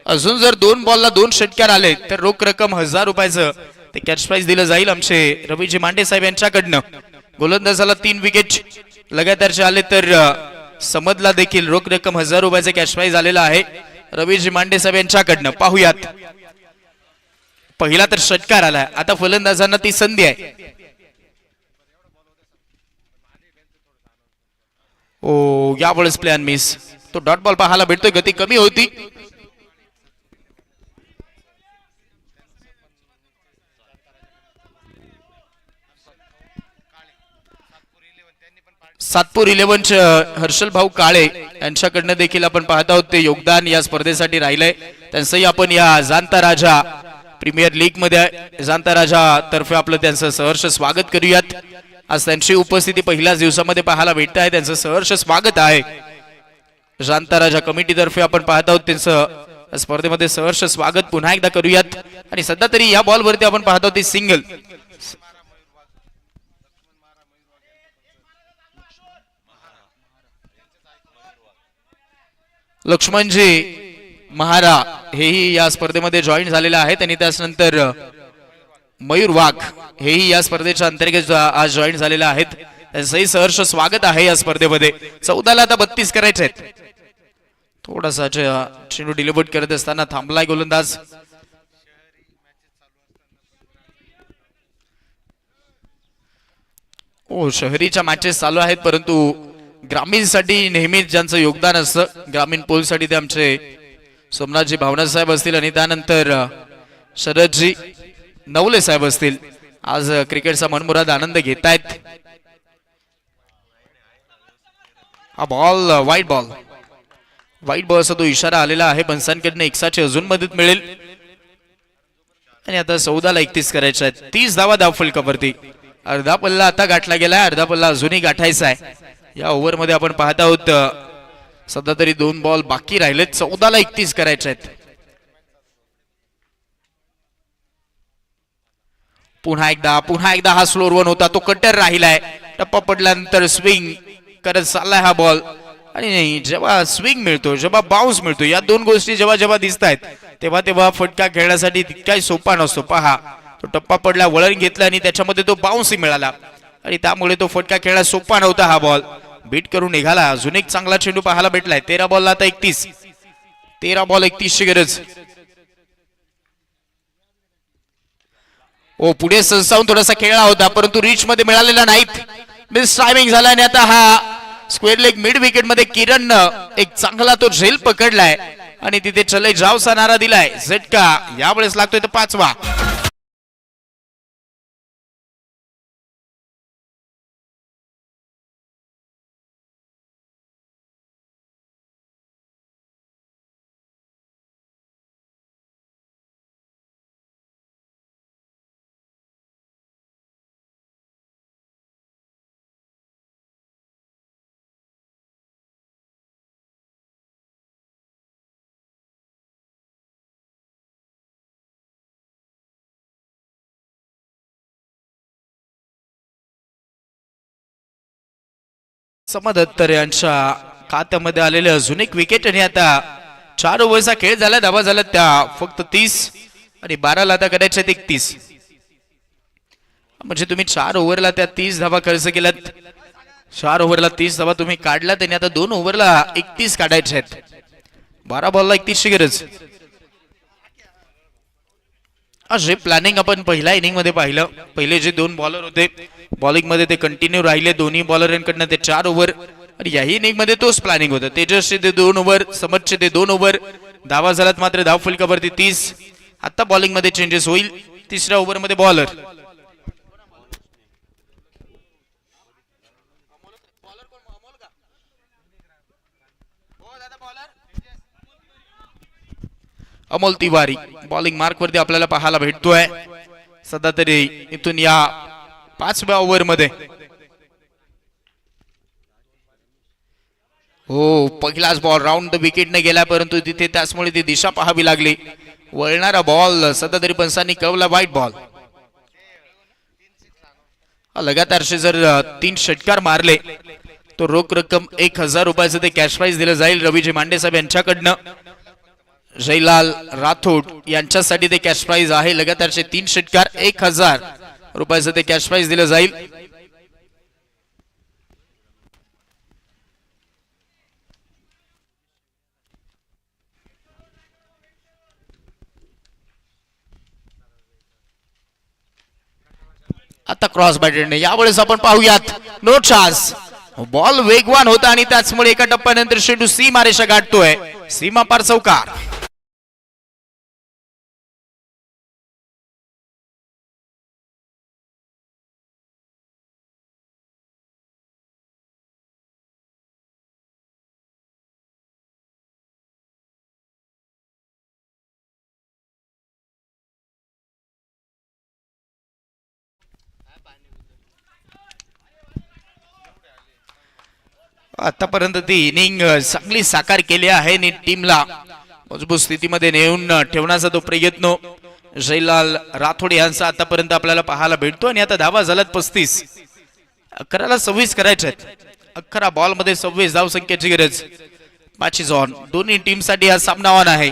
अजून जर 2 बॉलला 2 षटकार आले तर रोख रक्कम 1000 रुपयाचं ते कॅश प्राइज दिलं जाईल आमचे रवीजी मांडे साहेब यांच्याकडनं. गोलंदाजाला 3 विकेट लगातारचे आले तर समदला देखील रोख रक्कम 1000 रुपयाचं कॅश प्राइज आलेला आहे रवीजी मांडे साहेब यांच्याकडनं. पाहूयात. पहिला तर षटकार आलाय. आता फलंदाजांना ती संधी आहे. ओ यावेळेस प्लॅन मिस. तो डॉट बॉल पाहायला भेटतोय. गती कमी होती. सातपूर 11 हर्षल भाऊ काळे यांच्याकडनं देखील आपण पाहत आहोत ते योगदान या स्पर्धेसाठी राहिलंय. त्यांचंही आपण या जाणता राजा प्रीमियर लीग मध्ये जाणता राजा तर्फे आपलं त्यांचं सहर्ष स्वागत करूयात. आज त्यांची उपस्थिती पहिल्याच दिवसामध्ये पाहायला भेटत आहे. त्यांचं सहर्ष स्वागत आहे. जाणता राजा कमिटी तर्फे आपण पाहत आहोत त्यांचं स्पर्धेमध्ये सहर्ष स्वागत पुन्हा एकदा करूयात. आणि सध्या तरी या बॉल वरती आपण पाहत आहोत ती सिंगल. लक्ष्मणजी महारा हेही या स्पर्धेमध्ये जॉईन झालेले आहेत आणि त्यानंतर मयूर वाघ हेही या स्पर्धेच्या अंतर्गत आज जॉईन झालेले आहेत. त्यांचंही सहर्ष स्वागत आहे या स्पर्धेमध्ये. 14ला आता 32 करायचे आहेत. थोडासा चेंडू डिलिव्हर करत असताना थांबलाय गोलंदाज. ओ शहरीच्या मॅचेस चालू आहेत परंतु ग्रामीणसाठी नेहमीच ज्यांचं योगदान असतं ग्रामीण पोलसाठी ते आमचे सोमनाथजी भावना साहेब असतील आणि त्यानंतर शरदजी नवले साहेब असतील. आज क्रिकेटचा मनमुराद आनंद घेतायत. हा बॉल वाईट बॉल. वाईट बॉल असा तो इशारा आलेला आहे बनसांकडनं. एक्साची अजून मदत मिळेल आणि आता 14-31 करायच्या आहेत. 30 धावा धाव फलकावरती. अर्धा पल्ला आता गाठला गेलाय. अर्धा पल्ला अजूनही गाठायचा आहे. या ओव्हर मध्ये आपण पाहत आहोत सध्या तरी 2 बॉल बाकी राहिलेत. 14-31 करायचे आहेत. पुन्हा एकदा हा स्लोअर वन होता तो कटर राहिलाय. टप्पा पडल्यानंतर स्विंग करत चाललाय हा बॉल. आणि जेव्हा स्विंग मिळतो जेव्हा बाउन्स मिळतो या दोन गोष्टी जेव्हा जेव्हा दिसत आहेत तेव्हा फटका खेळण्यासाठी तितकाही सोपा नसतो. पहा तो टप्पा पडला वळण घेतला आणि त्याच्यामध्ये तो बाउन्सही मिळाला आणि त्यामुळे तो फटका खेळणं सोपा नव्हता. हा बॉल बीट करून निघाला. अजून एक चांगला चेंडू पाहायला भेटलाय. 13 बॉलला आता 31. 13 बॉल 31 ची गरज. ओ पुढे संसावून थोडासा खेळला होता परंतु रीच मध्ये मिळालेला नाहीत. मिस टायमिंग झाला आणि आता हा स्क्वेअर लेग मिड विकेट मध्ये किरण एक चांगला तो झेल पकडलाय आणि तिथे चले जावचा नारा दिलाय. झटका यावेळेस लागतोय तो 5वा. समदत्तर यांच्या खात्यामध्ये आलेले अजून एक विकेट आणि आता 4 ओव्हरचा खेळ झाला. धावा झाला त्या फक्त 30 आणि 12ला आता करायच्या 31. म्हणजे तुम्ही 4 ओव्हरला त्या 30 धावा खर्च केल्यात. 4 ओव्हरला 30 धावा तुम्ही काढलात आणि आता 2 ओव्हरला 31 काढायचे आहेत. 12 बॉलला 31 ची गरज. असे प्लॅनिंग आपण पहिल्या इनिंग मध्ये पाहिलं. पहिले जे 2 बॉलर होते बॉलिंग मध्ये ते कंटिन्यू राहिले. दोन्ही बॉलरांकडनं ते 4 ओव्हर आणि याही इनिंग मध्ये तोच प्लॅनिंग होता. तेजसचे ते 2 ओव्हर समजचे ते 2 ओव्हर. धावा झाल्यात मात्र धाव फलकावरती 30. आता बॉलिंग मध्ये चेंजेस होईल. 3ऱ्या ओव्हर मध्ये bowler Amol Tiwari bowling mark वरती आपल्याला पाहायला भेटतोय. सध्या तरी इथून या 5व्या ओव्हर मध्ये हो पहिलाच बॉल राऊंड द विकेटने गेला परंतु तिथे त्याचमुळे ती दिशा पाहावी लागली. वळणारा बॉल सध्या तरी पंचांनी कळवला वाईट बॉल. लगातारचे जर 3 षटकार मारले तो रोख रक्कम 1000 रुपयाचं ते कॅश प्राइज दिलं जाईल रवीजी मांडे साहेब यांच्याकडनं. जयलाल राठोड यांच्यासाठी ते कॅश प्राइज आहे. लगातारचे 3 षटकार 1000 रुपयाचं ते कॅश प्राइज दिलं जाईल. आता क्रॉस बॅटेडने यावेळेस आपण पाहूयात नो चान्स. बॉल वेगवान होता आणि त्याचमुळे एका टप्प्यानंतर शेंडू सीमारेषा गाठतोय. सीमा पार चौकार. आतापर्यंत ती इनिंग चांगली साकार केली आहे आणि टीमला मजबूत स्थितीमध्ये नेऊन ठेवण्याचा तो प्रयत्न जयलाल राठोड यांचा आतापर्यंत आपल्याला पाहायला भेटतो. आणि आता धावा झाल्यात 35. 11ला 26 करायचे आहेत. 11 बॉल मध्ये 26 धाव संख्येची गरज. 5 ऑन. दोन्ही टीम साठी हा सामना ऑन आहे.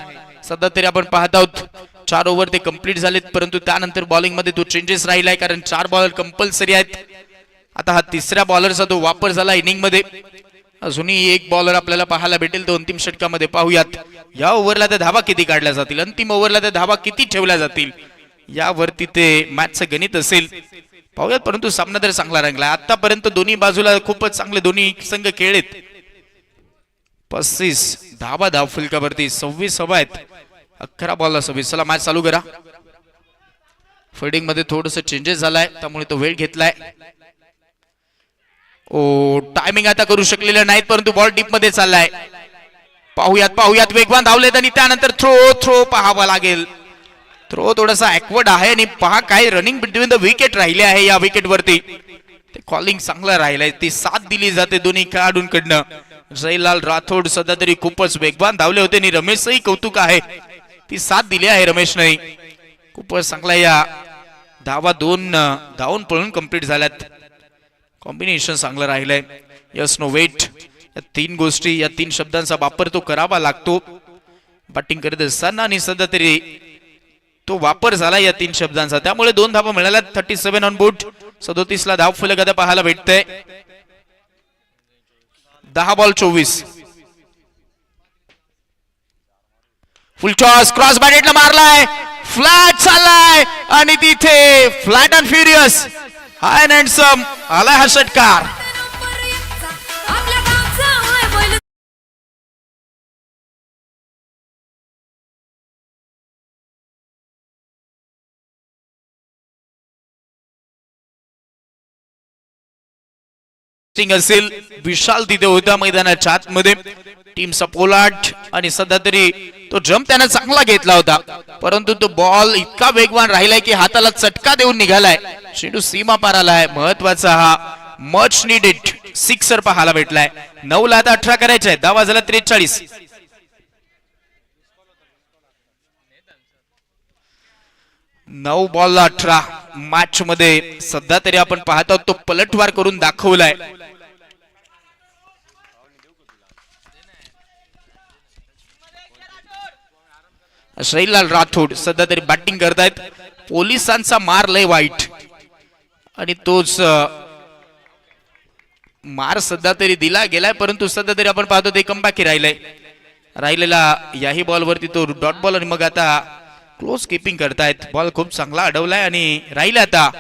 सध्या तरी आपण पाहत आहोत 4 ओव्हर ते कंप्लीट झालेत परंतु त्यानंतर बॉलिंग मध्ये तो चेंजेस राहिलाय कारण 4 बॉलर कंपल्सरी आहेत. आता हा 3ऱ्या बॉलरचा तो वापर झाला इनिंग मध्ये. अजूनही 1 बॉलर आपल्याला पाहायला भेटेल तो अंतिम षटकामध्ये. पाहूयात या ओव्हरला त्या धावा किती काढल्या जातील. अंतिम ओव्हरला त्या धावा किती ठेवल्या जातील यावरती ते मॅचचं गणित असेल. पाहूयात परंतु सामना तर चांगला रंगला. आतापर्यंत दोन्ही बाजूला खूपच चांगले दोन्ही संघ खेळलेत. 35 धावा धाव फलकावरती 26 हवा आहेत. 11 बॉलला 26. चला मॅच चालू करा. फिल्डिंग मध्ये थोडस चेंजेस झालाय त्यामुळे तो वेळ घेतलाय. ओ टायमिंग आता करू शकलेलं नाहीत परंतु बॉल डीप मध्ये चाललाय. पाहूयात वेगवान धावलेत आणि त्यानंतर थ्रो पाहावा लागेल. थ्रो थोडासा ऍक्वर्ड आहे आणि पहा काय रनिंग बिटवीन द विकेट राहिले आहे या विकेट वरती. ते कॉलिंग चांगलं राहिलंय. ती साथ दिली जाते दोन्ही खेळाडूंकडनं. जयलाल राठोड सध्या तरी खूपच वेगवान धावले होते आणि रमेशही कौतुक आहे. ती साथ दिली आहे रमेशने. खूपच चांगला या धावा 2 धावून पळून कंप्लीट झाल्यात. कॉम्बिनेशन चांगलं राहिलंय. यस नो वेट या 3 गोष्टी या 3 शब्दांचा वापर तो करावा लागतो बॅटिंग करत असताना आणि सध्या तरी तो वापर झाला या 3 शब्दांचा. त्यामुळे 2 धावा मिळाल्या. 37 ऑन बोर्ड. 37 ला धाव फलक आता पाहायला भेटतंय. 10 बॉल 24. फुल टॉस क्रॉस बॅटेटला मारलाय. फ्लॅट चाललाय आणि तिथे flat and furious high and handsome आलाय हा षटकार. असेल विशाल तिथे होता मैदानाच्या आतमध्ये. टीमचा पोलाट आणि सध्या तरी तो जम्प त्याने चांगला घेतला होता परंतु तो बॉल इतका वेगवान राहिलाय की हाताला चटका देऊन निघालाय. शेंडू सीमा पार आलाय. महत्वाचा हा मच नीडेड सिक्सर पाहायला भेटलाय. 9 ला आता 18 करायचे आहेत. धावा झाला 43. 9 बॉल 18 मॅच मध्ये सध्या तरी आपण पाहत आहोत तो पलटवार करून दाखवलाय. शैलाल राठोड सध्या तरी बॅटिंग करतायत. पोलिसांचा मार लय वाईट आणि तोच मार सध्या तरी दिला गेलाय परंतु सध्या तरी आपण पाहतो ते कमबॅक राहिलेला याही बॉल वरती तो डॉट बॉल आणि मग आता क्लोज कीपिंग करतायत. बॉल खूप चांगला अडवलाय आणि राहिला आता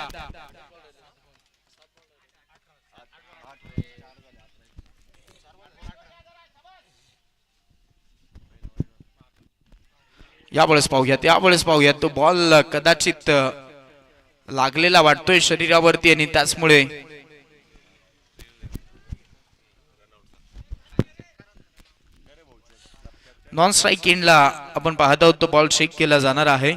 यावेळेस पाहूयात तो बॉल कदाचित लागलेला वाटतोय शरीरावरती आणि त्याचमुळे नॉन स्ट्राइक एंडला आपण पाहत आहोत तो बॉल शेक केला जाणार आहे.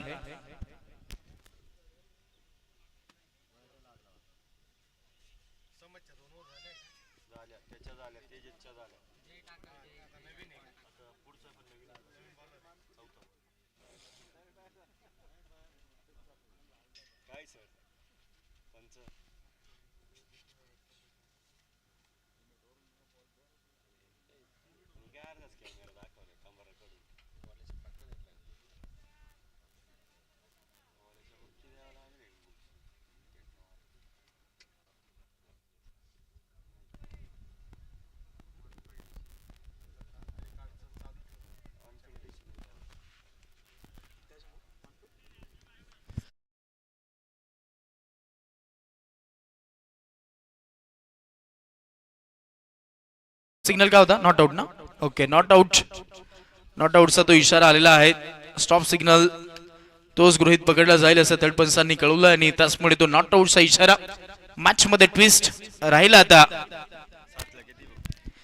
सिग्नल काय होता? नॉट आउट ना. ओके नॉट आउटचा तो इशारा आलेला आहे. स्टॉप सिग्नल तोच गृहीत पकडला जाईल असं तळपंचांनी कळवलं आणि त्याचमुळे तो नॉट आउटचा इशारा. मॅच मध्ये ट्विस्ट राहिला. आता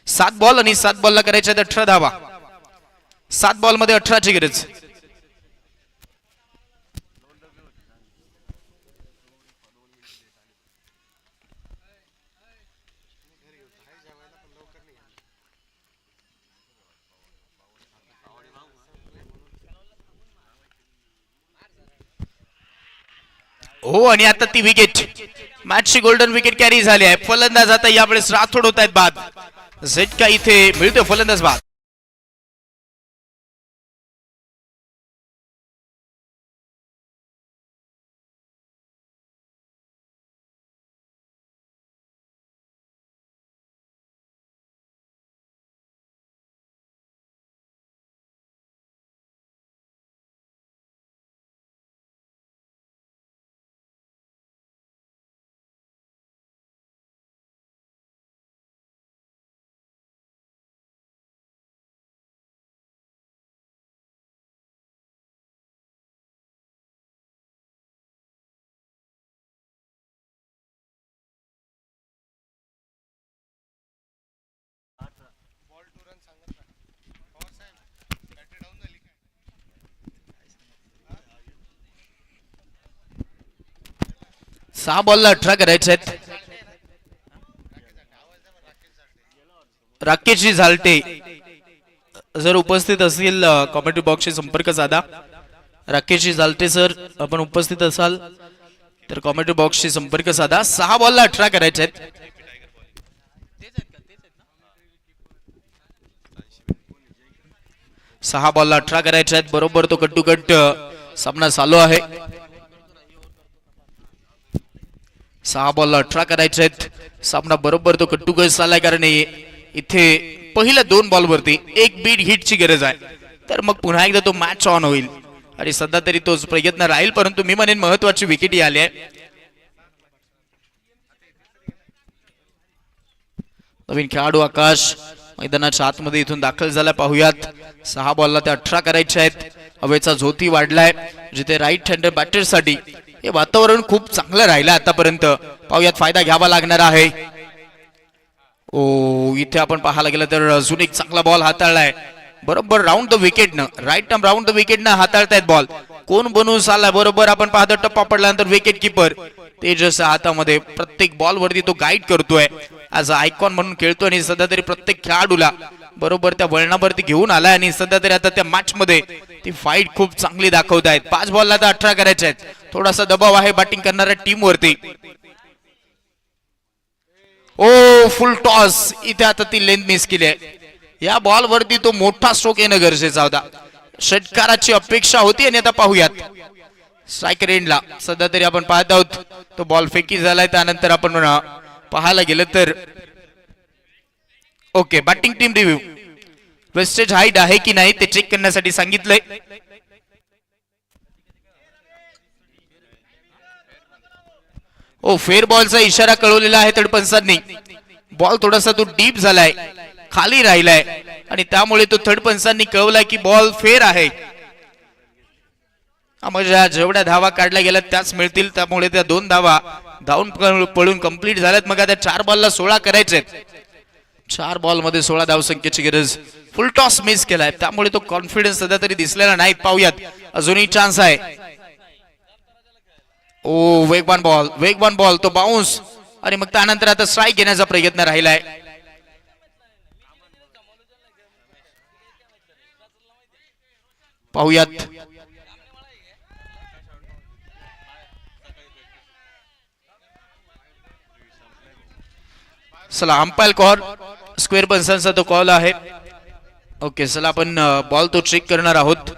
7 बॉल आणि 7 बॉलला करायच्या 18 धावा. 7 बॉल मध्ये 18 ची गरज. हो आणि आता ती विकेट मॅचची गोल्डन विकेट कॅरी झाली आहे. फलंदाज आता यावेळेस राठोड होत आहेत बाद. झटका इथे मिळतोय फलंदाज बाद. 6 बॉलला 18 करायचे आहेत. राकेशजी झालटे जर उपस्थित असतील कॉमेंट्री बॉक्सशी संपर्क साधा. राकेशजी झालटे सर आपण उपस्थित असाल तर कॉमेंट्री बॉक्सशी संपर्क साधा. 6 बॉलला 18 करायचे आहेत. 6 बॉलला 18 करायचे आहेत. बरोबर तो कट टू कट सामना चालू आहे. 6 बॉलला 18 करायचे आहेत. सामना बरोबर तो कट टू कट चाललाय कारण इथे पहिल्या 2 बॉल वरती एक बीट हिटची गरज आहे. तर मग पुन्हा एकदा तो मॅच ऑन होईल आणि सध्या तरी तोच प्रयत्न राहील. परंतु मी म्हणेन महत्वाची विकेट आली आहे. नवीन खेळाडू आकाश मैदानाच्या आतमध्ये इथून दाखल झाला. पाहूयात 6 बॉलला ते 18 करायचे आहेत. हवेचा झोती वाढलाय जिथे राईट हँडर बॅटरसाठी हे वातावरण खूप चांगलं राहिलं आतापर्यंत. पाहूयात फायदा घ्यावा लागणार आहे. ओ इथे आपण पाहायला गेलं तर अजून एक चांगला बॉल हाताळलाय. बरोबर राऊंड द विकेटनं राईट आर्म राऊंड द विकेटनं हाताळतायत बॉल. कोण बनवून चाललाय बरोबर आपण पाहतो टप्पा पडल्यानंतर विकेट किपर तेजस हातामध्ये प्रत्येक बॉल वरती तो गाईड करतोय. ऍज अ आयकॉन म्हणून खेळतोय आणि सध्या तरी प्रत्येक खेळाडूला बरोबर त्या वळणावरती घेऊन आलाय आणि सध्या तरी आता त्या मॅच मध्ये ती फाईट खूप चांगली दाखवतायत. 5 बॉलला तर 18 करायचे आहेत. थोडासा दबाव आहे बॅटिंग करणाऱ्या टीम वरती. ओ फुल टॉस इथे आता ती लेंथ मिस केली आहे. या बॉल वरती तो मोठा स्ट्रोक येणं गरजेचा होता. षटकाराची अपेक्षा होती आणि आता पाहूयात स्ट्रायकर एंडला सध्या तरी आपण पाहत आहोत तो बॉल फेकी झालाय. त्यानंतर आपण पाहायला गेलं तर okay batting team review wastage height आहे की नाही ते चेक करण्यासाठी सांगितलंय. ओ फेअर बॉलचा इशारा कळवलेला आहे तडपंचांनी. बॉल थोडासा तो डीप झालाय खाली राहिलाय आणि त्यामुळे तो थर्ड पंचांनी कळवलाय की बॉल फेअर आहे. म्हणजे जेवढ्या धावा काढल्या गेल्या त्याच मिळतील. त्यामुळे त्या 2 धावा धावून पळून कंप्लीट झाल्यात. मग आता 4 बॉलला 16 करायचे. 4 बॉल मध्ये 16 धाव संख्येची गरज. फुल टॉस मिस केलाय त्यामुळे तो कॉन्फिडन्स सध्या तरी दिसलेला नाही. पाहूयात अजूनही चान्स आहे. ओ वेगवान बॉल तो बाउन्स आणि मग त्यानंतर आता स्ट्राईक घेण्याचा प्रयत्न राहिलाय. पाहूयात चला अंपायर कॉल स्क्वेअर पंचांचा तो कॉल आहे. ओके चला आपण बॉल तो चेक करणार आहोत.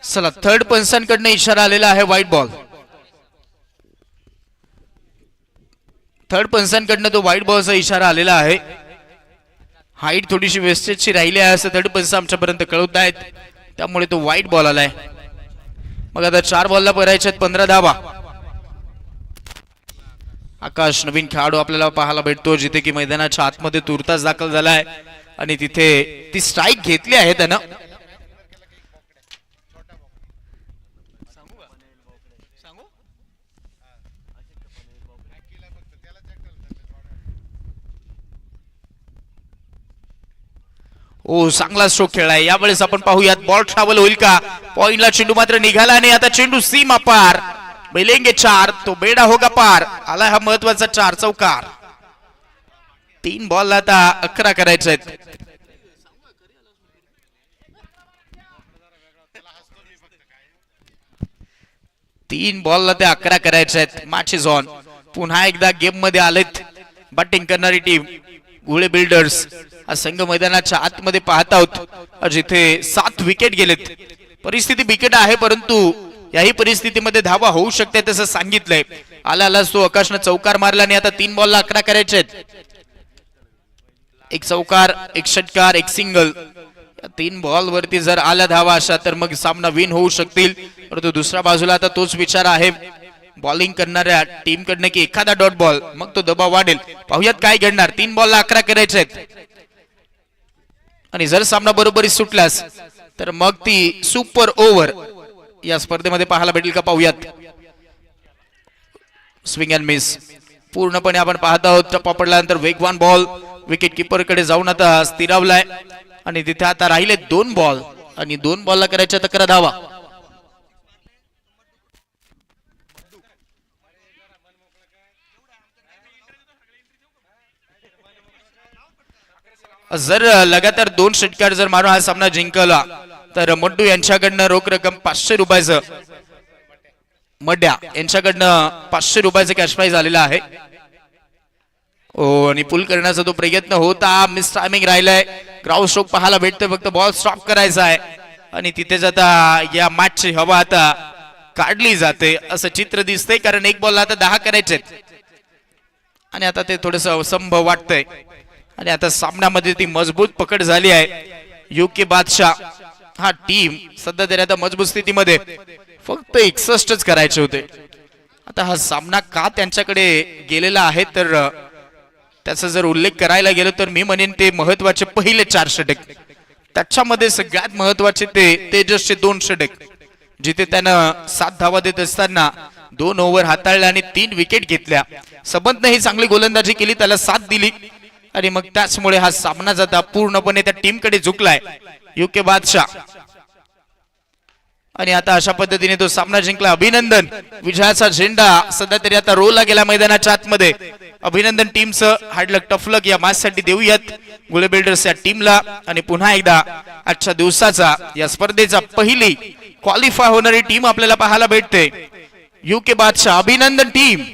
चला थर्ड पंचांकडनं इशारा आलेला आहे व्हाईट बॉल. थर्ड पंचांकडनं तो व्हाईट बॉलचा इशारा आलेला आहे. हाईट थोडीशी वेस्टेजची राहिली आहे असं थर्ड पंच आमच्यापर्यंत कळवत आहेत. त्यामुळे तो व्हाईट बॉल आलाय. मग आता 4 बॉलला करायचे आहेत 15 धावा. आकाश नवीन खेळाडू आपल्याला पाहायला भेटतो जिथे की मैदानाच्या आतमध्ये तुर्तास दाखल झालाय आणि तिथे ती स्ट्राईक घेतली आहे त्यानं. ओ चांगला स्ट्रोक खेळलाय. यावेळेस आपण पाहूयात बॉल ट्रॅव्हल होईल का. पॉइंटला चेंडू मात्र निघाला आणि आता चेंडू सीमा पार. मिलेंगे 4 तो बेडा होगा पार. आला हा महत्वाचा 4 चौकार. 3 बॉलला आता 11 करायचे आहेत. 3 बॉलला ते 11 करायचे आहेत. Match is on. पुन्हा एकदा गेम मध्ये आलेत बॅटिंग करणारी टीम गुळे बिल्डर्स. संघ मैदानाच्या आतमध्ये पाहत आहोत जिथे 7 विकेट गेलेत. परिस्थिती बिकट आहे परंतु याही परिस्थितीमध्ये धावा होऊ शकते तसं सांगितलंय. आलाच तो आकाशनं चौकार मारला आणि आता 3 बॉलला 11 करायचे आहेत. 1 चौकार 1 षटकार 1 सिंगल. 3 बॉल वरती जर आल्या धावा अशा तर मग सामना विन होऊ शकतील. परंतु दुसऱ्या बाजूला आता तोच विचार आहे बॉलिंग करणाऱ्या टीम कडनं की एखादा डॉट बॉल मग तो दबाव वाढेल. पाहूयात काय घडणार. 3 बॉलला 11 करायचे आहेत. आणि जर सामना बरोबरी सुटल्यास तर मग ती सुपर ओव्हर या स्पर्धेमध्ये पाहायला भेटेल का पाहूयात. स्विंग अँड मिस पूर्णपणे आपण पाहत आहोत. टप्पा पडल्यानंतर वेगवान बॉल विकेट किपर कडे जाऊन आता स्थिरावलाय आणि तिथे आता राहिले 2 बॉल आणि 2 बॉलला करायच्या 11 धावा. जर लगातार 2 षटकार जर मारून हा सामना जिंकला तर मड्डू यांच्याकडनं रोख रक्कम 500 रुपयाचं, मड्या यांच्याकडनं 500 रुपयाचं कॅश प्राइज आलेला आहे. आणि पुल करण्याचा तो प्रयत्न होता, मिस टायमिंग राहिलाय. ग्राउंड स्ट्रोक पाहायला भेटतोय, फक्त बॉल स्टॉप करायचा आहे आणि तिथेच आता या मॅचची हवा आता काढली जाते असं चित्र दिसतंय. कारण 1 बॉलला आता 10 करायचे आणि आता ते थोडस असंभव वाटतंय. आणि आता सामन्यामध्ये ती मजबूत पकड झाली आहे. यूके बादशाह हा टीम सध्या तरी आता मजबूत स्थितीमध्ये, फक्त 61च करायचे होते. आता हा सामना का त्यांच्याकडे गेलेला आहे तर त्याचा जर उल्लेख करायला गेलो तर मी म्हणेन ते महत्वाचे पहिले 4 षटक, त्याच्यामध्ये सगळ्यात महत्वाचे ते तेजसचे 2 षटक, जिथे त्यानं 7 धावा देत असताना 2 ओव्हर हाताळल्या आणि 3 विकेट घेतल्या. सबंतने ही चांगली गोलंदाजी केली, त्याला साथ दिली आणि मग त्याचमुळे हा सामना जाता पूर्णपणे त्या टीम कडे झुकलाय यूके बादशाह. आणि आता अशा पद्धतीने तो सामना जिंकला. अभिनंदन. विजयाचा झेंडा सध्या तरी आता रोला गेला मैदानाच्या आतमध्ये. अभिनंदन टीमचं. हार्ड लक टफ लक या मॅच साठी देऊयात गुले बिल्डर्स या टीमला. आणि पुन्हा एकदा आजच्या दिवसाचा या स्पर्धेचा पहिली क्वालिफाय होणारी टीम आपल्याला पाहायला भेटते यूके बादशाह. अभिनंदन टीम.